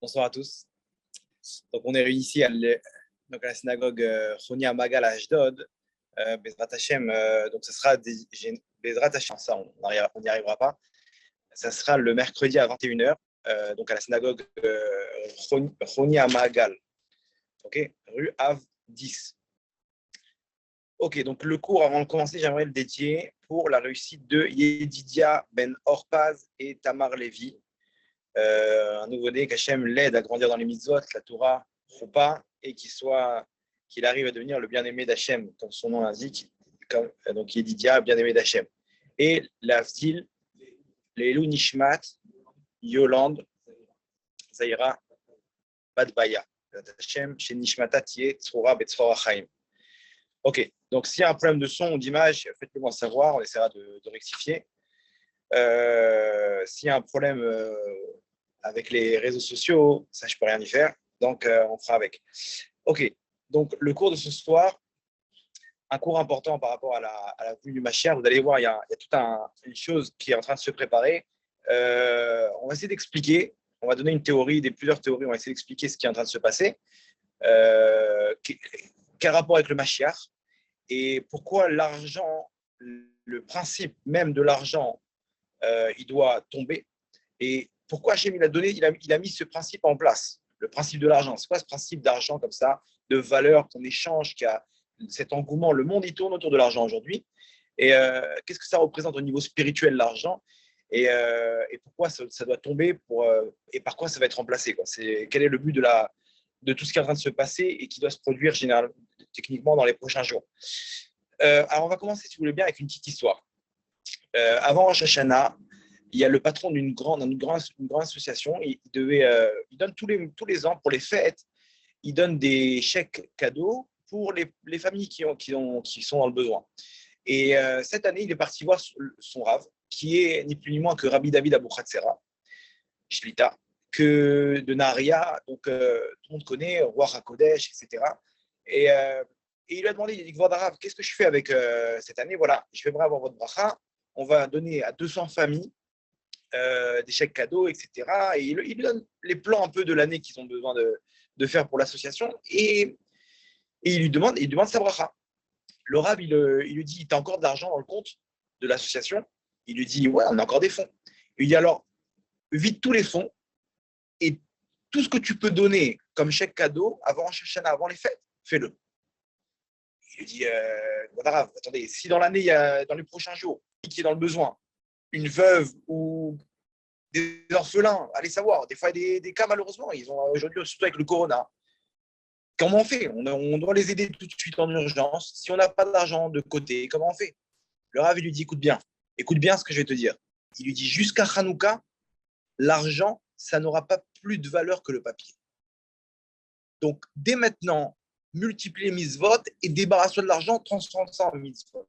Bonsoir à tous. Donc, on est réunis ici donc à la synagogue Choni Amagal à Ashdod. Bezrat Hashem, donc ce sera Bezrat Hashem, ça on n'y arrivera pas. Ça sera le mercredi à 21h, donc à la synagogue Choni Amagal, ok, rue Av 10. Ok, donc le cours, avant de commencer, j'aimerais le dédier pour la réussite de Yedidia Ben Orpaz et Tamar Levi. Un nouveau-né qu'Hachem l'aide à grandir dans les mitzvot, la Torah, Choupa, et qu'il arrive à devenir le bien-aimé d'Hachem, comme son nom l'indique, donc Yedidia, bien-aimé d'Hachem. Et l'Avdil, l'Elou Nishmat, Yolande, Zaira, Badbaya, Hachem, chez Nishmata Tiye, Tzora, Betzora Chaim. Ok, donc s'il y a un problème de son ou d'image, faites-le moi savoir, on essaiera de rectifier. S'il y a un problème avec les réseaux sociaux, ça je peux rien y faire, donc on fera avec. Ok, donc le cours de ce soir, un cours important par rapport à la venue du Mashiach. Vous allez voir, il y a toute une chose qui est en train de se préparer. On va essayer d'expliquer, on va donner une théorie, plusieurs théories, on va essayer d'expliquer ce qui est en train de se passer, quel rapport avec le Mashiach et pourquoi l'argent, le principe même de l'argent, il doit tomber. Et pourquoi Hachem il a mis ce principe en place, le principe de l'argent. C'est quoi ce principe d'argent comme ça, de valeur qu'on échange, qui a cet engouement. Le monde, il tourne autour de l'argent aujourd'hui. Et qu'est-ce que ça représente au niveau spirituel, l'argent, et pourquoi ça doit tomber et par quoi ça va être remplacé, quoi. Quel est le but de tout ce qui est en train de se passer et qui doit se produire généralement, techniquement dans les prochains jours. Alors, on va commencer, si vous voulez bien, avec une petite histoire. Avant Rosh Hashanah, il y a le patron d'une grande association. Il donne tous les ans, pour les fêtes, il donne des chèques cadeaux pour les familles qui sont dans le besoin. Et cette année, il est parti voir son Rav, qui est ni plus ni moins que Rabbi David Abou Khatsera, Shlita, que de Naharia, donc tout le monde connaît, roi HaKodesh, etc. Et il lui a demandé, il a dit, Rav, qu'est-ce que je fais avec cette année? Voilà, je vais avoir votre bracha. On va donner à 200 familles des chèques cadeaux, etc. Et il lui donne les plans un peu de l'année qu'ils ont besoin de faire pour l'association. Et il lui demande sa bracha. Le Rav, il lui dit, tu as encore de l'argent dans le compte de l'association? Il lui dit, ouais, on a encore des fonds. Il lui dit, alors, vide tous les fonds et tout ce que tu peux donner comme chèque cadeau avant les fêtes, fais-le. Il lui dit, Rav, attendez, si dans l'année, dans les prochains jours, qui est dans le besoin, une veuve ou des orphelins, allez savoir, des fois, il y a des cas, malheureusement, ils ont aujourd'hui, surtout avec le corona. Comment on fait? On doit les aider tout de suite en urgence. Si on n'a pas d'argent de côté, comment on fait? Le Rav, il lui dit, écoute bien ce que je vais te dire. Il lui dit, jusqu'à Hanouka, l'argent, ça n'aura pas plus de valeur que le papier. Donc, dès maintenant, multiplie les mitzvot et débarrasse-toi de l'argent, transforme ça en mitzvot.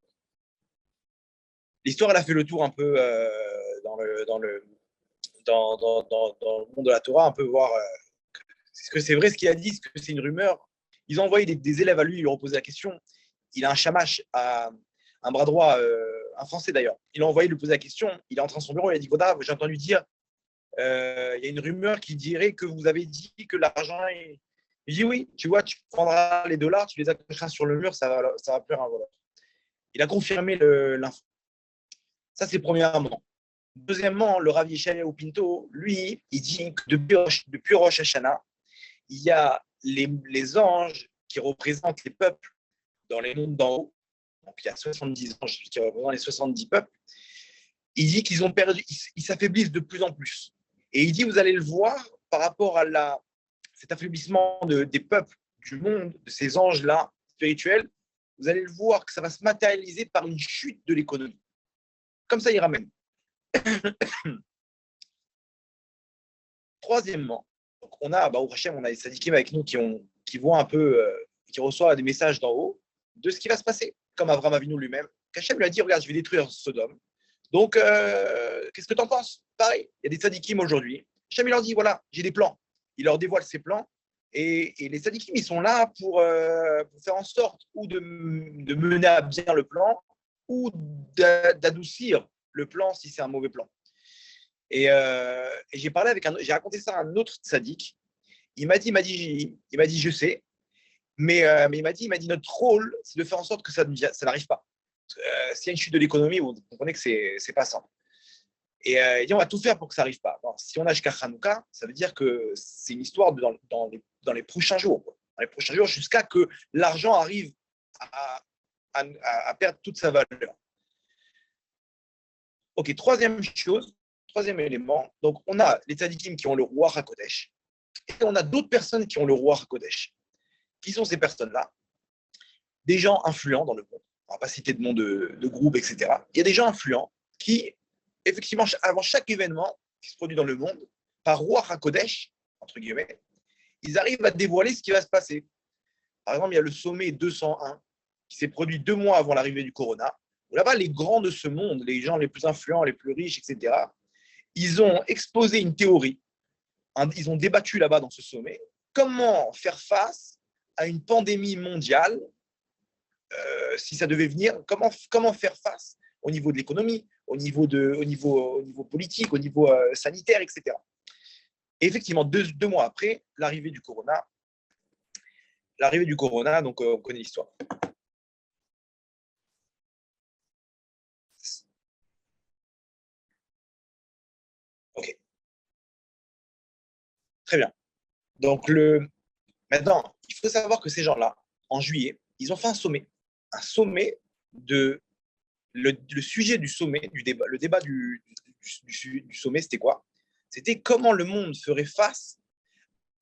L'histoire, elle a fait le tour un peu dans le monde de la Torah, un peu voir est-ce que c'est vrai ce qu'il a dit, est-ce que c'est une rumeur. Ils ont envoyé des élèves à lui, ils lui ont posé la question. Il a un shamash, un bras droit, un Français d'ailleurs. Il a envoyé lui poser la question. Il est entré dans son bureau, il a dit, j'ai entendu dire, il y a une rumeur qui dirait que vous avez dit que l'argent est... Il dit oui, tu vois, tu prendras les dollars, tu les accrocheras sur le mur, ça va plaire à un voleur. Il a confirmé l'info. Ça, c'est premièrement. Deuxièmement, le Rav Yeshayahu Pinto, lui, il dit que depuis Rosh Hashanah, il y a les anges qui représentent les peuples dans les mondes d'en haut. Donc, il y a 70 anges qui représentent les 70 peuples. Il dit qu'ils ont perdu, ils s'affaiblissent de plus en plus. Et il dit, vous allez le voir par rapport à cet affaiblissement des peuples du monde, de ces anges-là spirituels, vous allez le voir que ça va se matérialiser par une chute de l'économie. Comme ça, il ramène. Troisièmement, on a les sadikim avec nous qui voient un peu, qui reçoivent des messages d'en haut de ce qui va se passer, comme Avraham Avinu lui-même. Qu'Hachem lui a dit, regarde, je vais détruire Sodome. Donc, qu'est-ce que tu en penses? Pareil, il y a des sadikim aujourd'hui. Hachem leur dit, voilà, j'ai des plans. Il leur dévoile ses plans. Et les sadikim, ils sont là pour faire en sorte ou de mener à bien le plan ou d'adoucir le plan si c'est un mauvais plan. Et j'ai raconté ça à un autre tzaddik il m'a dit, je sais, mais il m'a dit, notre rôle, c'est de faire en sorte que ça n'arrive pas. S'il y a une chute de l'économie, vous comprenez que c'est pas ça. Et il dit, on va tout faire pour que ça n'arrive pas. Bon, si on a jusqu'à Hanouka, ça veut dire que c'est une histoire dans les prochains jours, quoi. Dans les prochains jours, jusqu'à que l'argent arrive à, à perdre toute sa valeur. Ok, troisième élément. Donc, on a les tzadikim qui ont le roi HaKodesh et on a d'autres personnes qui ont le roi HaKodesh. Qui sont ces personnes-là? Des gens influents dans le monde. On ne va pas citer de nom de groupe, etc. Il y a des gens influents qui, effectivement, avant chaque événement qui se produit dans le monde, par roi HaKodesh, entre guillemets, ils arrivent à dévoiler ce qui va se passer. Par exemple, il y a le sommet 201 qui s'est produit 2 mois avant l'arrivée du corona. Là-bas, les grands de ce monde, les gens les plus influents, les plus riches, etc., ils ont exposé une théorie. Ils ont débattu là-bas dans ce sommet comment faire face à une pandémie mondiale, si ça devait venir, comment faire face au niveau de l'économie, au niveau politique, au niveau sanitaire, etc. Et effectivement, deux mois après, l'arrivée du corona, donc on connaît l'histoire. Ok, très bien. Donc maintenant, il faut savoir que ces gens-là, en juillet, ils ont fait un sommet. Un sommet de le sujet du sommet, le débat du sommet, c'était quoi? C'était comment le monde ferait face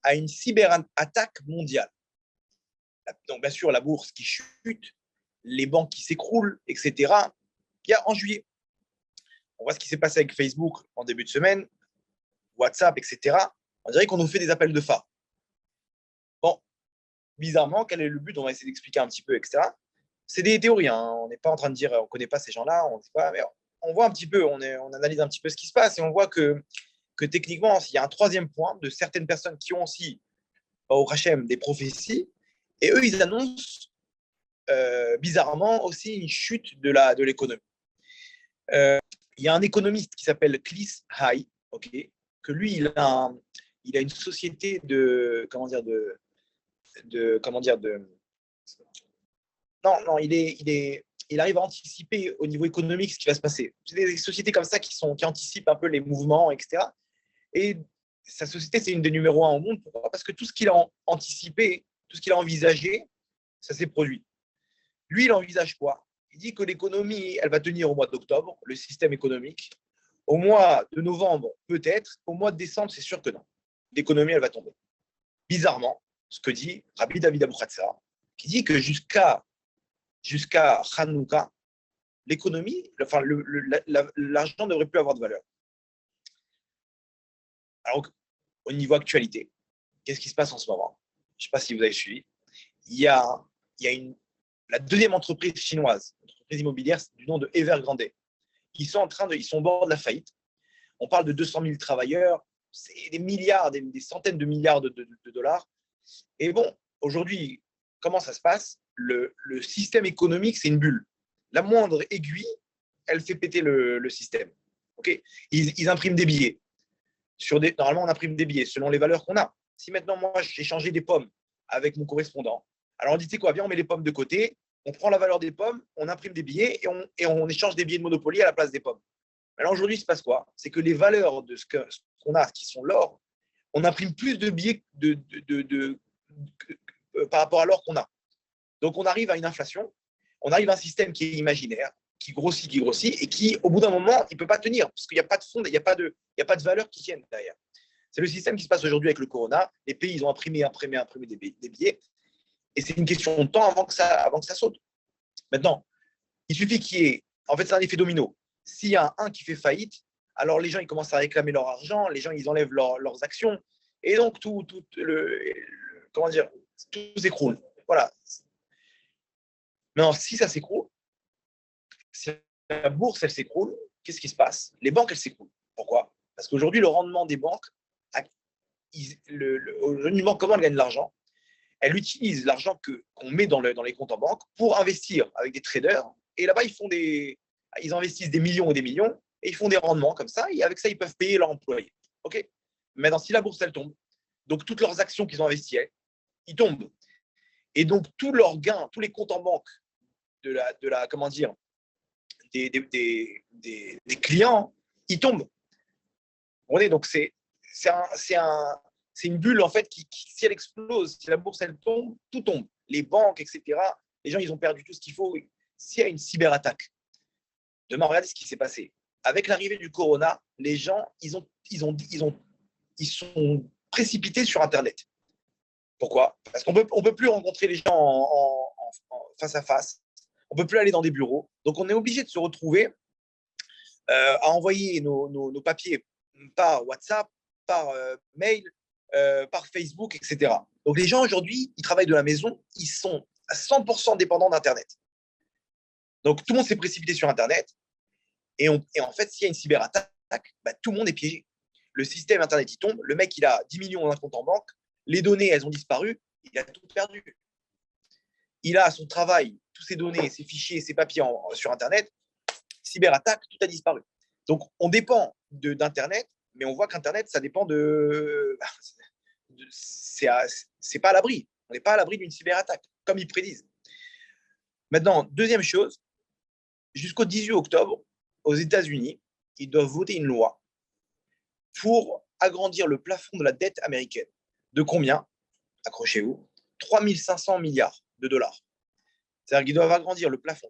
à une cyberattaque mondiale. Donc, bien sûr, la bourse qui chute, les banques qui s'écroulent, etc. Il y a en juillet. On voit ce qui s'est passé avec Facebook en début de semaine, WhatsApp, etc. On dirait qu'on nous fait des appels de phare. Bon, bizarrement, quel est le but? On va essayer d'expliquer un petit peu, etc. C'est des théories. Hein. On n'est pas en train de dire on ne connaît pas ces gens-là, on sait pas, mais on voit un petit peu, on analyse un petit peu ce qui se passe et on voit que techniquement, il y a un troisième point de certaines personnes qui ont aussi, au Hachem, des prophéties, et eux, ils annoncent bizarrement aussi une chute de l'économie. Il y a un économiste qui s'appelle Chris Hay, okay, que lui, il a une société non, il arrive à anticiper au niveau économique ce qui va se passer. C'est des sociétés comme ça qui anticipent un peu les mouvements, etc. Et sa société, c'est une des numéros 1 au monde. Pourquoi? Parce que tout ce qu'il a anticipé, tout ce qu'il a envisagé, ça s'est produit. Lui, il envisage quoi? Il dit que l'économie, elle va tenir au mois d'octobre, le système économique. Au mois de novembre, peut-être. Au mois de décembre, c'est sûr que non. L'économie, elle va tomber. Bizarrement, ce que dit Rabbi David Abouhatsa, qui dit que jusqu'à Hanouka, l'économie, enfin, l'argent ne devrait plus avoir de valeur. Alors, au niveau actualité, qu'est-ce qui se passe en ce moment? Je ne sais pas si vous avez suivi. Il y a la deuxième entreprise chinoise, entreprise immobilière du nom de Evergrande. Ils sont au bord de la faillite. On parle de 200 000 travailleurs, c'est des milliards, des centaines de milliards de dollars. Et bon, aujourd'hui, comment ça se passe? Le système économique, c'est une bulle. La moindre aiguille, elle fait péter le système. Okay, ils impriment des billets. Normalement, on imprime des billets selon les valeurs qu'on a. Si maintenant, moi, j'ai changé des pommes avec mon correspondant, alors on dit, tu sais quoi, viens, on met les pommes de côté, on prend la valeur des pommes, on imprime des billets et on échange des billets de Monopoly à la place des pommes. Alors aujourd'hui, il se passe quoi? C'est que les valeurs de ce qu'on a, qui sont l'or, on imprime plus de billets par rapport à l'or qu'on a. Donc on arrive à une inflation, on arrive à un système qui est imaginaire, qui grossit, et qui, au bout d'un moment, il ne peut pas tenir, parce qu'il n'y a pas de fond, il n'y a pas de valeur qui tienne derrière. C'est le système qui se passe aujourd'hui avec le corona. Les pays, ils ont imprimé des billets, et c'est une question de temps avant que ça saute. Maintenant, il suffit qu'il y ait… En fait, c'est un effet domino. S'il y a un qui fait faillite, alors les gens ils commencent à réclamer leur argent, les gens ils enlèvent leurs actions, et donc tout s'écroule. Voilà. Maintenant, si ça s'écroule, si la bourse elle s'écroule, qu'est-ce qui se passe? Les banques elles s'écroulent. Pourquoi? Parce qu'aujourd'hui le rendement des banques, une banque, comment elle gagne de l'argent? Elle utilise l'argent qu'on met dans les comptes en banque pour investir avec des traders, et là-bas ils investissent des millions et des millions, et ils font des rendements comme ça, et avec ça ils peuvent payer leurs employés. Ok? Maintenant, si la bourse elle tombe, Donc, toutes leurs actions qu'ils ont investies, ils tombent. Et donc, tous leurs gains, tous les comptes en banque comment dire, des clients, ils tombent. Donc, c'est une bulle, en fait, si elle explose, si la bourse, elle tombe, tout tombe. Les banques, etc. Les gens, ils ont perdu tout ce qu'il faut. S'il y a une cyberattaque, demain, regardez ce qui s'est passé. Avec l'arrivée du corona, les gens, ils sont précipités sur Internet. Pourquoi? Parce qu'on peut plus rencontrer les gens face à face. On peut plus aller dans des bureaux. Donc, on est obligé de se retrouver à envoyer nos papiers par WhatsApp, par mail, par Facebook, etc. Donc, les gens aujourd'hui, ils travaillent de la maison, ils sont à 100% dépendants d'Internet. Donc, tout le monde s'est précipité sur Internet. Et en fait, s'il y a une cyberattaque, tout le monde est piégé. Le système Internet, il tombe. Le mec, il a 10 millions dans un compte en banque. Les données, elles ont disparu. Il a tout perdu. Il a son travail, toutes ses données, ses fichiers, ses papiers sur Internet. Cyberattaque, tout a disparu. Donc, on dépend d'Internet, mais on voit qu'Internet, ça dépend c'est pas à l'abri. On n'est pas à l'abri d'une cyberattaque, comme ils prédisent. Maintenant, deuxième chose, jusqu'au 18 octobre, aux États-Unis, ils doivent voter une loi pour agrandir le plafond de la dette américaine. De combien? Accrochez-vous, 3 500 milliards de dollars. C'est-à-dire qu'ils doivent agrandir le plafond.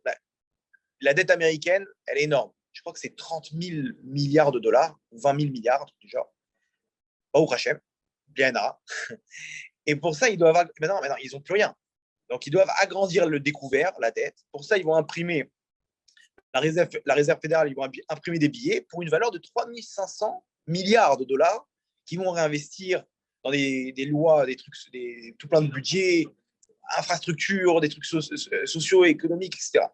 La dette américaine, elle est énorme. Je crois que c'est 30 000 milliards de dollars, ou 20 000 milliards, du genre. Baruch Hashem, bien. Et pour ça, ils doivent. Maintenant, ils n'ont plus rien. Donc, ils doivent agrandir le découvert, la dette. Pour ça, ils vont imprimer. La réserve fédérale, ils vont imprimer des billets pour une valeur de 3 500 milliards de dollars qui vont réinvestir dans des lois, des trucs, tout plein de budgets, infrastructures, des trucs sociaux, économiques, etc.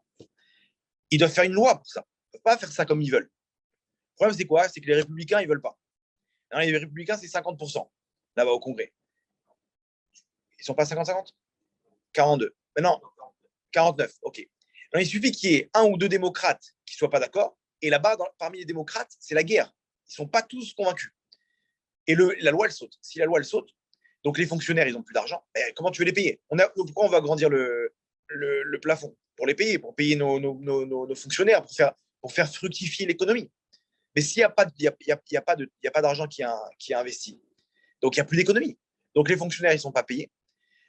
Ils doivent faire une loi pour ça. Ils ne peuvent pas faire ça comme ils veulent. Le problème, c'est quoi? C'est que les républicains, ils ne veulent pas. Les républicains, c'est 50% là-bas au Congrès. Ils ne sont pas 50-50? 42. Mais non, 49, ok. Alors, il suffit qu'il y ait un ou deux démocrates qui ne soient pas d'accord. Et là-bas, parmi les démocrates, c'est la guerre. Ils ne sont pas tous convaincus. Et la loi, elle saute. Si la loi, elle saute, donc les fonctionnaires, ils n'ont plus d'argent, comment tu veux les payer? Pourquoi on va agrandir le plafond? Pour les payer, pour payer nos fonctionnaires, pour faire fructifier l'économie. Mais s'il n'y a pas d'argent qui est investi, donc il n'y a plus d'économie. Donc les fonctionnaires, ils ne sont pas payés.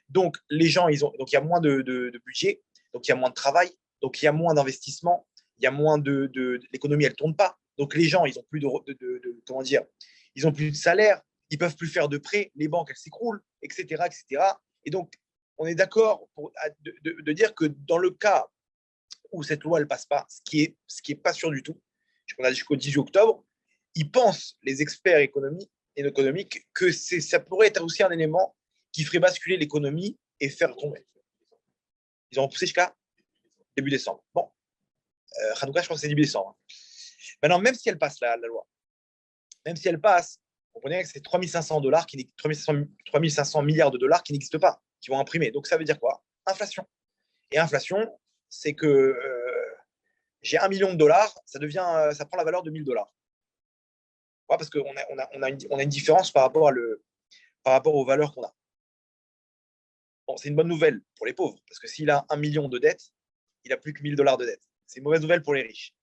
Donc les gens, donc il y a moins de budget, donc il y a moins de travail, donc il y a moins d'investissement, il y a moins l'économie, elle ne tourne pas. Donc les gens, ils n'ont plus comment dire, ils n'ont plus de salaire, ils ne peuvent plus faire de prêts, les banques, elles s'écroulent, etc., etc. Et donc, on est d'accord de dire que dans le cas où cette loi, elle ne passe pas, ce qui est pas sûr du tout, on a jusqu'au 18 octobre, ils pensent, les experts économiques, que ça pourrait être aussi un élément qui ferait basculer l'économie et faire tomber. Ils ont repoussé jusqu'à début décembre. Bon, Hanouka, je pense que c'est début décembre. Maintenant, même si elle passe la loi, même si elle passe, vous comprenez que c'est 3 500 milliards de dollars qui n'existent pas, qui vont imprimer. Donc, ça veut dire quoi? Inflation. Et inflation, c'est que j'ai 1 million de dollars, ça prend la valeur de 1 000 dollars. Ouais, parce qu'on a une différence par rapport aux valeurs qu'on a. Bon, c'est une bonne nouvelle pour les pauvres, parce que s'il a 1 million de dettes, il n'a plus que 1 000 dollars de dettes. C'est une mauvaise nouvelle pour les riches.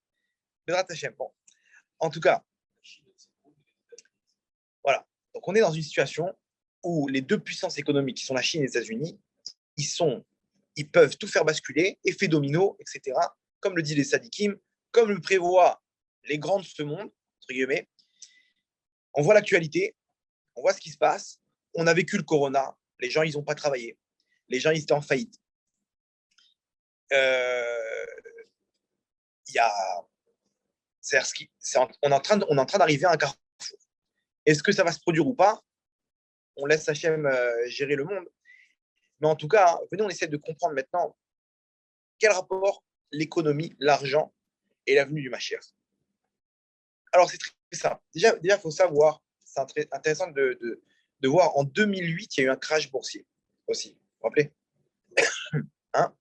Bon. En tout cas, voilà. Donc, on est dans une situation où les deux puissances économiques, qui sont la Chine et les États-Unis, ils peuvent tout faire basculer, effet domino, etc. Comme le disent les sadikim, comme le prévoient les grands de ce monde, entre guillemets. On voit l'actualité, on voit ce qui se passe. On a vécu le corona, les gens, ils n'ont pas travaillé. Les gens, ils étaient en faillite. On est en train d'arriver à un carrefour. Est-ce que ça va se produire ou pas? On laisse Hachem gérer le monde. Mais en tout cas, venez, on essaie de comprendre maintenant quel rapport l'économie, l'argent et l'avenue du Mashiach. Alors, c'est très simple. Déjà, il faut savoir, c'est intéressant de voir, en 2008, il y a eu un crash boursier aussi. Vous vous rappelez? Hein?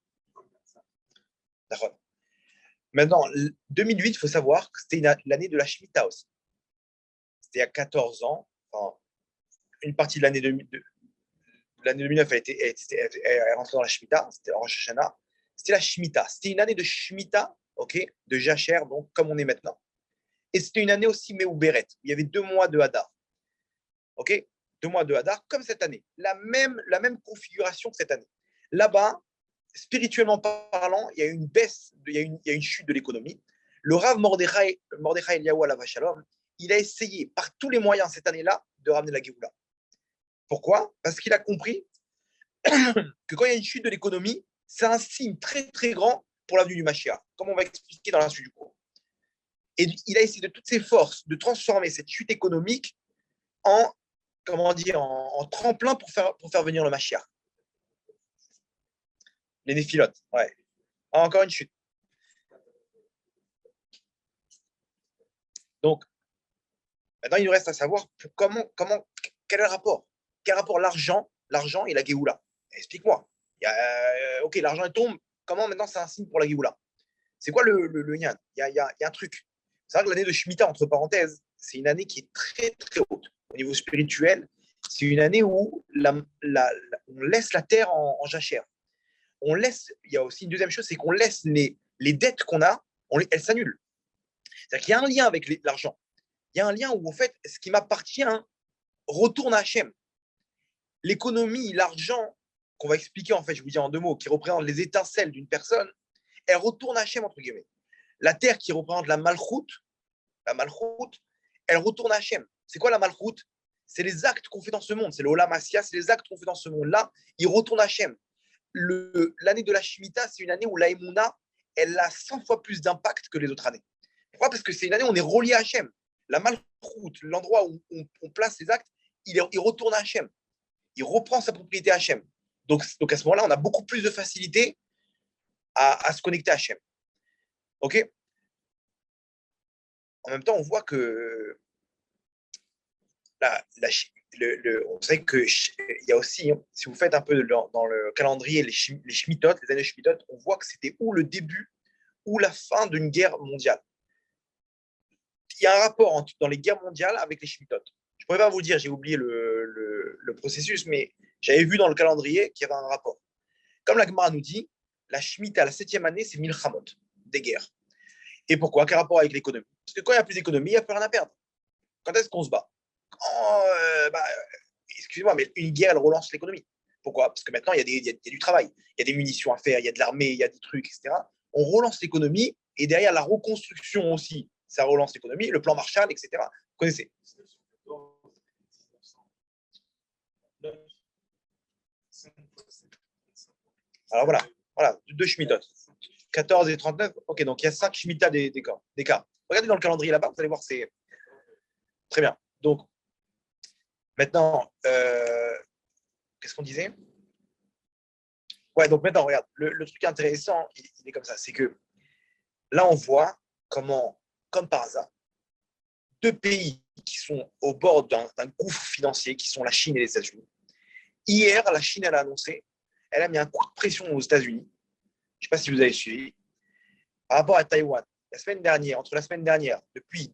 D'accord. Maintenant, 2008, il faut savoir que c'était l'année de la Shemitah aussi. C'était il y a 14 ans, enfin, une partie de l'année 2009, elle est rentrée dans la Shemitah, c'était Rosh Hashanah. C'était la Shemitah. C'était une année de Shemitah, ok, de Jachère, donc comme on est maintenant. Et c'était une année aussi Méouberet. Il y avait 2 mois de Hadar. Ok, 2 mois de Hadar, comme cette année. La même configuration que cette année. Là-bas, spirituellement parlant, il y a une baisse, il y a une chute de l'économie. Le Rav Mordechai Eliyahu alav Shalom, il a essayé par tous les moyens cette année-là de ramener la Géoula. Pourquoi? Parce qu'il a compris que quand il y a une chute de l'économie, c'est un signe très très grand pour l'avenue du Mashiach, comme on va expliquer dans la suite du cours. Et il a essayé de toutes ses forces de transformer cette chute économique en, comment dire, en tremplin pour faire venir le Mashiach. Les néphilotes, ouais. Encore une chute. Donc, maintenant, il nous reste à savoir quel est le rapport. Quel rapport l'argent et la Géoula? Explique-moi. Ok, l'argent tombe. Comment maintenant c'est un signe pour la Géoula? C'est quoi le lien? Il y a un truc. C'est vrai que l'année de Shemitah, entre parenthèses, c'est une année qui est très, très haute. Au niveau spirituel, c'est une année où on laisse la terre en jachère. Il y a aussi une deuxième chose, c'est qu'on laisse les dettes qu'on a, elles s'annulent. C'est-à-dire qu'il y a un lien avec l'argent. Il y a un lien où, en fait, ce qui m'appartient retourne à Hachem. L'économie, l'argent, qu'on va expliquer, en fait, je vous dis en 2 mots, qui représente les étincelles d'une personne, elle retourne à Hachem, entre guillemets. La terre qui représente la malchoute, elle retourne à Hachem. C'est quoi la malchoute? C'est les actes qu'on fait dans ce monde. C'est le Olam Asya, c'est les actes qu'on fait dans ce monde-là. Ils retournent à Hachem. L'année de la Shemitah, c'est une année où la Emouna, elle a 100 fois plus d'impact que les autres années. Pourquoi? Parce que c'est une année où on est relié à Hachem. La malchoute, l'endroit où on place les actes, il retourne à Hachem. Il reprend sa propriété à Hachem. Donc à ce moment-là, on a beaucoup plus de facilité à se connecter à Hachem. OK? En même temps, on voit que on sait qu'il y a aussi, si vous faites un peu dans le calendrier les Shemitot, les années Shemitot, on voit que c'était ou le début ou la fin d'une guerre mondiale. Il y a un rapport dans les guerres mondiales avec les Shemitot. Je ne pourrais pas vous dire, j'ai oublié le processus, mais j'avais vu dans le calendrier qu'il y avait un rapport. Comme la Gemara nous dit, la Shemitah, la 7e année, c'est Milchamot, des guerres. Et pourquoi? Quel rapport avec l'économie? Parce que quand il n'y a plus d'économie, il n'y a plus rien à perdre. Quand est-ce qu'on se bat? Excusez-moi, mais une guerre, elle relance l'économie. Pourquoi? Parce que maintenant, il y a du travail, il y a des munitions à faire, il y a de l'armée, il y a des trucs, etc. On relance l'économie et derrière la reconstruction aussi, ça relance l'économie, le plan Marshall, etc. Vous connaissez? Alors voilà, 2 Shemitah. 14 et 39. Ok, donc il y a 5 Shemitah des cas. Regardez dans le calendrier là-bas, vous allez voir, c'est très bien. Donc, maintenant, qu'est-ce qu'on disait? Ouais, donc maintenant, regarde, le truc intéressant, il est comme ça, c'est que là, on voit comment, comme par hasard, 2 pays qui sont au bord d'un gouffre financier, qui sont la Chine et les États-Unis. Hier, la Chine, elle a annoncé, elle a mis un coup de pression aux États-Unis. Je ne sais pas si vous avez suivi, par rapport à Taïwan. La semaine dernière, entre la semaine dernière, depuis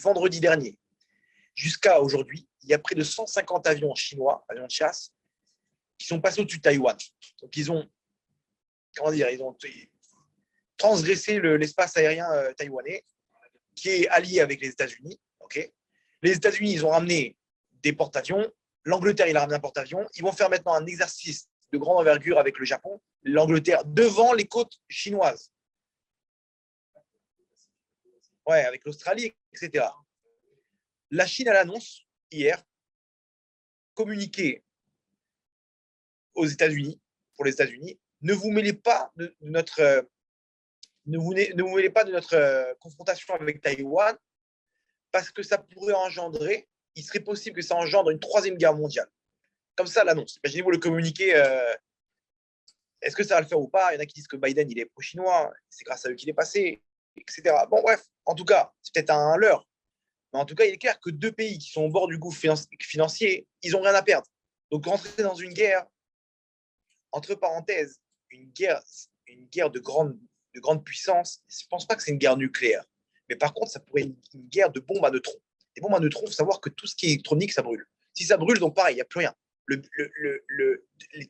vendredi dernier, jusqu'à aujourd'hui, il y a près de 150 avions chinois, avions de chasse, qui sont passés au-dessus de Taïwan. Donc, ils ont transgressé l'espace aérien taïwanais, qui est allié avec les États-Unis. Okay, les États-Unis, ils ont ramené des porte-avions. L'Angleterre, il a ramené un porte-avions. Ils vont faire maintenant un exercice de grande envergure avec le Japon, l'Angleterre, devant les côtes chinoises. Ouais, avec l'Australie, etc. La Chine, elle annonce hier, communiqué aux États-Unis, pour les États-Unis, ne vous mêlez pas de notre confrontation avec Taïwan, parce que ça pourrait engendrer, il serait possible que ça engendre une 3e guerre mondiale. Comme ça, l'annonce. Imaginez-vous le communiqué. Est-ce que ça va le faire ou pas? Il y en a qui disent que Biden, il est pro-chinois, c'est grâce à eux qu'il est passé, etc. Bon, bref, en tout cas, c'est peut-être un leurre. Mais en tout cas, il est clair que 2 pays qui sont au bord du gouffre financier, ils n'ont rien à perdre. Donc, rentrer dans une guerre, entre parenthèses, une guerre de grande puissance, je ne pense pas que c'est une guerre nucléaire. Mais par contre, ça pourrait être une guerre de bombes à neutrons. Les bombes à neutrons, il faut savoir que tout ce qui est électronique, ça brûle. Si ça brûle, donc pareil, il n'y a plus rien.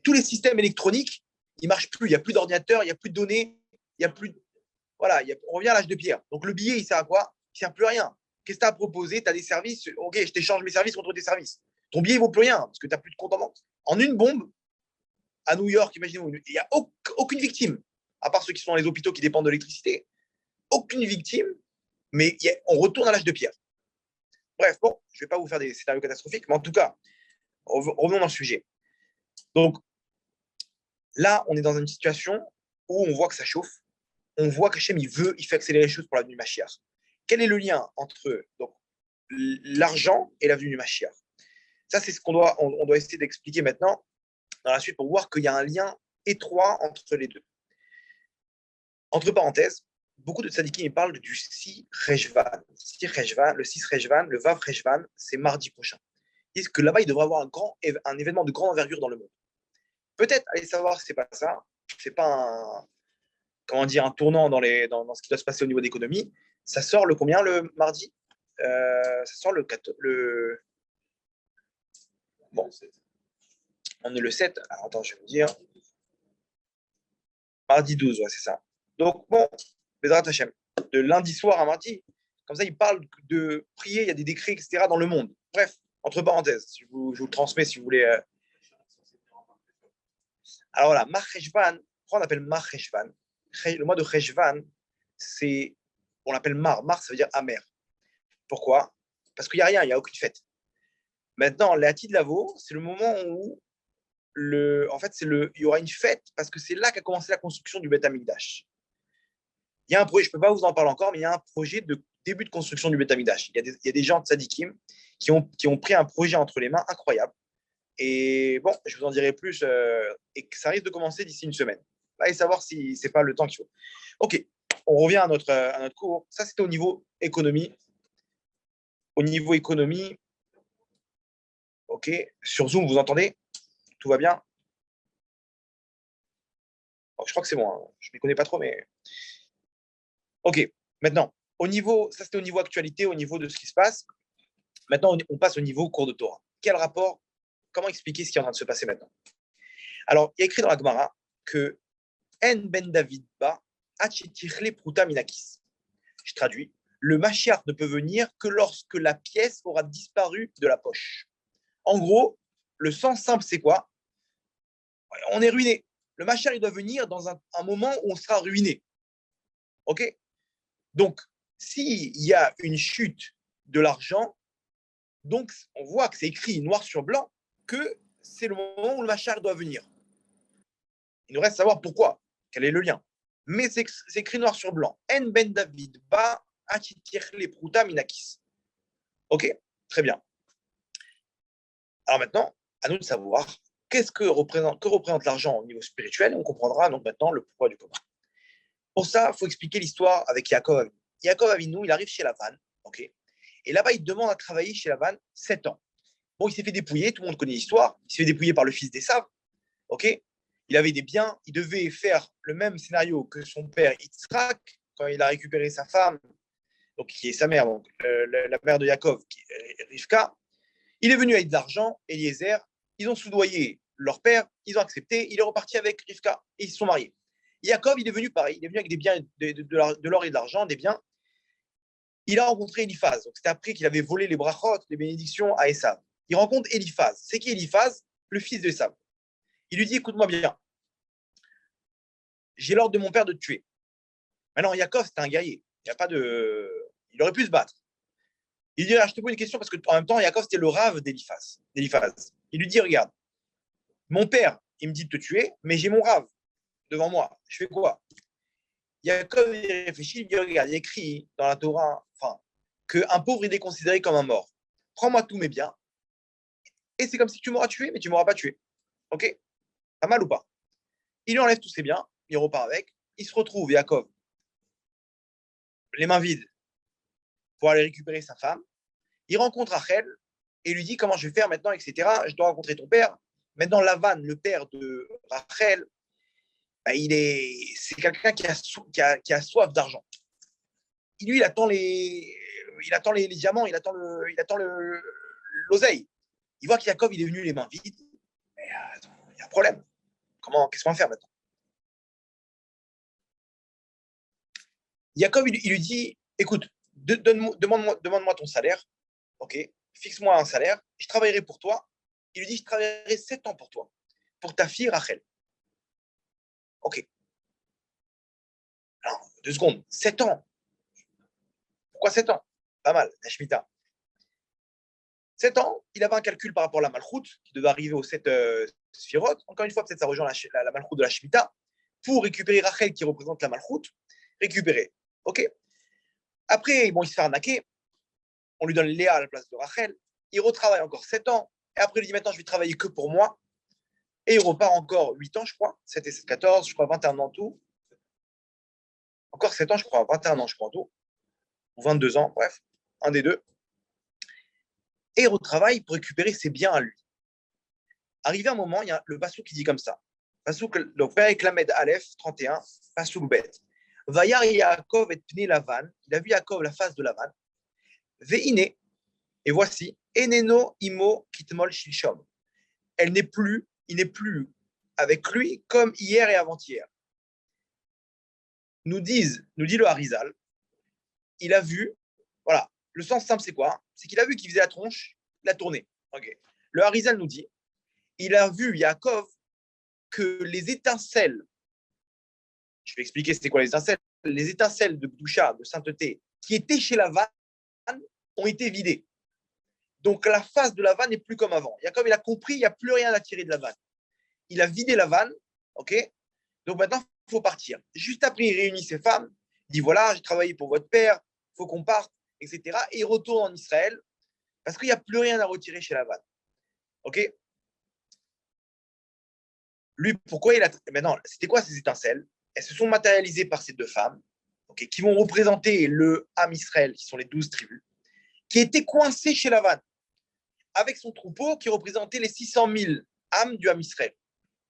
Tous les systèmes électroniques, ils ne marchent plus. Il n'y a plus d'ordinateur, il n'y a plus de données, il n'y a plus. Voilà, on revient à l'âge de pierre. Donc le billet, il sert à quoi? Il ne sert plus à rien. Qu'est-ce que tu as à proposer? Tu as des services. Ok, je t'échange mes services contre tes services. Ton billet ne vaut plus rien parce que tu n'as plus de compte en banque. En une bombe, à New York, imaginez-vous, il n'y a aucune victime, à part ceux qui sont dans les hôpitaux qui dépendent de l'électricité. Aucune victime, mais on retourne à l'âge de pierre. Bref, bon, je ne vais pas vous faire des scénarios catastrophiques, mais en tout cas, revenons dans le sujet. Donc, là, on est dans une situation où on voit que ça chauffe. On voit qu'Hachem, il fait accélérer les choses pour l'avenue du Mashiach. Quel est le lien entre donc, l'argent et l'avenue du Mashiach? Ça, c'est ce qu'on doit essayer d'expliquer maintenant dans la suite pour voir qu'il y a un lien étroit entre les deux. Entre parenthèses, beaucoup de tzadikim parlent du 6 Rejvan. Le 6 Rejvan, le Vav Rejvan, c'est mardi prochain. Ils disent que là-bas, il devrait y avoir un événement de grande envergure dans le monde. Peut-être, allez savoir si ce n'est pas ça. Ce n'est pas un tournant dans ce qui doit se passer au niveau d'économie. Ça sort le combien le mardi? Ça sort le 4. Bon, on est le 7. Alors, attends, je vais vous dire. Mardi 12, ouais, c'est ça. Donc, bon, Bezrat Hashem, de lundi soir à mardi, comme ça, il parle de prier, il y a des décrets, etc. dans le monde. Bref, entre parenthèses, je vous le transmets si vous voulez. Alors voilà, Mar Cheshvan, pourquoi on appelle Mar Cheshvan? Le mois de Cheshvan, on l'appelle Mar. Mar, ça veut dire amer. Pourquoi? Parce qu'il n'y a rien, il n'y a aucune fête. Maintenant, l'Ati de Lavo, c'est le moment où il y aura une fête parce que c'est là qu'a commencé la construction du Beth Amikdash. Il y a un projet, je ne peux pas vous en parler encore, mais il y a un projet de début de construction du Beth Amikdash. Il y a des gens de Tzadikim qui ont pris un projet entre les mains incroyable. Et bon, je vous en dirai plus et que ça risque de commencer d'ici une semaine. Allez savoir si ce n'est pas le temps qu'il faut. Ok, on revient à notre cours. Ça, c'était au niveau économie. Au niveau économie, ok, sur Zoom, vous entendez? Tout va bien? Je crois que c'est bon. Hein. Je ne m'y connais pas trop, mais. Ok, maintenant, ça c'était au niveau actualité, au niveau de ce qui se passe. Maintenant, on passe au niveau cours de Torah. Quel rapport? Comment expliquer ce qui est en train de se passer maintenant? Alors, il y a écrit dans la Gemara que En ben David ba achetirle pruta minakis. Je traduis. Le Mashiach ne peut venir que lorsque la pièce aura disparu de la poche. En gros, le sens simple, c'est quoi? On est ruiné. Le Mashiach, il doit venir dans un moment où on sera ruiné. OK? Donc, s'il y a une chute de l'argent, donc on voit que c'est écrit noir sur blanc que c'est le moment où le Mashiach doit venir. Il nous reste à savoir pourquoi, quel est le lien. Mais c'est écrit noir sur blanc. En ben David ba achitirle pruta minakis. OK? Très bien. Alors maintenant, à nous de savoir que représente l'argent au niveau spirituel. On comprendra donc maintenant le pourquoi du comment. Pour ça, il faut expliquer l'histoire avec Yaakov Avinu. Yaakov Avinu, il arrive chez Lavan, ok, et là-bas, il demande à travailler chez Lavan 7 ans. Bon, il s'est fait dépouiller, tout le monde connaît l'histoire. Il s'est fait dépouiller par le fils d'Esav, ok. Il avait des biens, il devait faire le même scénario que son père Yitzhak quand il a récupéré sa femme, donc qui est sa mère, donc la mère de Yaakov, Rivka. Il est venu avec de l'argent, Eliezer. Ils ont soudoyé leur père, ils ont accepté. Il est reparti avec Rivka et ils se sont mariés. Yaakov, il est venu pareil. Il est venu avec des biens, de l'or et de l'argent, des biens. Il a rencontré Eliphaz. Donc, c'était après qu'il avait volé les brachot, les bénédictions à Esav. Il rencontre Eliphaz. C'est qui Eliphaz? Le fils d'Esav. Il lui dit, écoute-moi bien. J'ai l'ordre de mon père de te tuer. Maintenant, Yaakov, c'était un guerrier. Il aurait pu se battre. Il dit, je te pose une question parce qu'en même temps, Yaakov, c'était le rave d'Eliphaz. Il lui dit, regarde, mon père, il me dit de te tuer, mais j'ai mon rave devant moi. Je fais quoi? Yaakov, il réfléchit, il dit, regarde, il y a écrit dans la Torah qu'un pauvre, il est considéré comme un mort. Prends-moi tous mes biens, et c'est comme si tu m'auras tué, mais tu ne m'auras pas tué. OK? Pas mal ou pas? Il lui enlève tous ses biens, il repart avec. Il se retrouve, Yaakov, les mains vides, pour aller récupérer sa femme. Il rencontre Rachel et lui dit comment je vais faire maintenant, etc. Je dois rencontrer ton père. Maintenant, Lavan, le père de Rachel, c'est quelqu'un qui a soif d'argent. Lui, il attend les diamants, il attend l'oseille. Il voit qu'Yaakov, il est venu les mains vides. Mais attends, il y a un problème. Qu'est-ce qu'on va faire maintenant? Yaakov, il lui dit, écoute, demande-moi ton salaire. OK, fixe-moi un salaire. Je travaillerai pour toi. Il lui dit, je travaillerai 7 ans pour toi, pour ta fille Rachel. OK. Alors, 2 secondes. 7 ans. Pourquoi 7 ans? Pas mal, la Shemitah. 7 ans, il avait un calcul par rapport à la Malchoute, qui devait arriver aux 7 Sphirot. Encore une fois, peut-être ça rejoint la Malchoute de la Shemitah, pour récupérer Rachel, qui représente la Malchoute. Récupérer. OK. Après, bon, il se fait arnaquer. On lui donne Léa à la place de Rachel. Il retravaille encore 7 ans. Et après, il dit maintenant, je vais travailler que pour moi. Et il repart encore 8 ans, je crois. 7 et 7, 14, je crois 21 ans en tout. Encore 7 ans, je crois. 21 ans, je crois en tout. Ou 22 ans, bref. Un des deux. Et il retravaille pour récupérer ses biens à lui. Arrivé un moment, il y a le Passouk qui dit comme ça. Passouk, donc, avec Lamed Aleph, 31, Passouk Bet. Vayar Yaakov et Pnei Lavan. Il a vu Yaakov la face de Lavan. Veine. Et voici. Eneno imo kitmol shilshom. Il n'est plus avec lui comme hier et avant-hier. Nous dit le Harizal, il a vu, voilà, le sens simple c'est quoi? C'est qu'il a vu qu'il faisait la tronche, la tournée. Okay. Le Harizal nous dit, il a vu Yaakov que les étincelles, je vais expliquer c'était quoi les étincelles de Gdusha, de sainteté, qui étaient chez la vanne, ont été vidées. Donc la face de la vanne n'est plus comme avant. Yaakov, il a compris, il n'y a plus rien à tirer de la vanne. Il a vidé la vanne, ok? Donc maintenant, il faut partir. Juste après, il réunit ses femmes, il dit voilà, j'ai travaillé pour votre père, il faut qu'on parte, etc. Et il retourne en Israël parce qu'il n'y a plus rien à retirer chez Lavan. Ok? Lui, pourquoi il a. Maintenant, c'était quoi ces étincelles? Elles se sont matérialisées par ces deux femmes, okay, qui vont représenter le Ham Israël, qui sont les 12 tribus, qui étaient coincées chez Lavan, avec son troupeau qui représentait les 600 000 âmes du Ham Israël.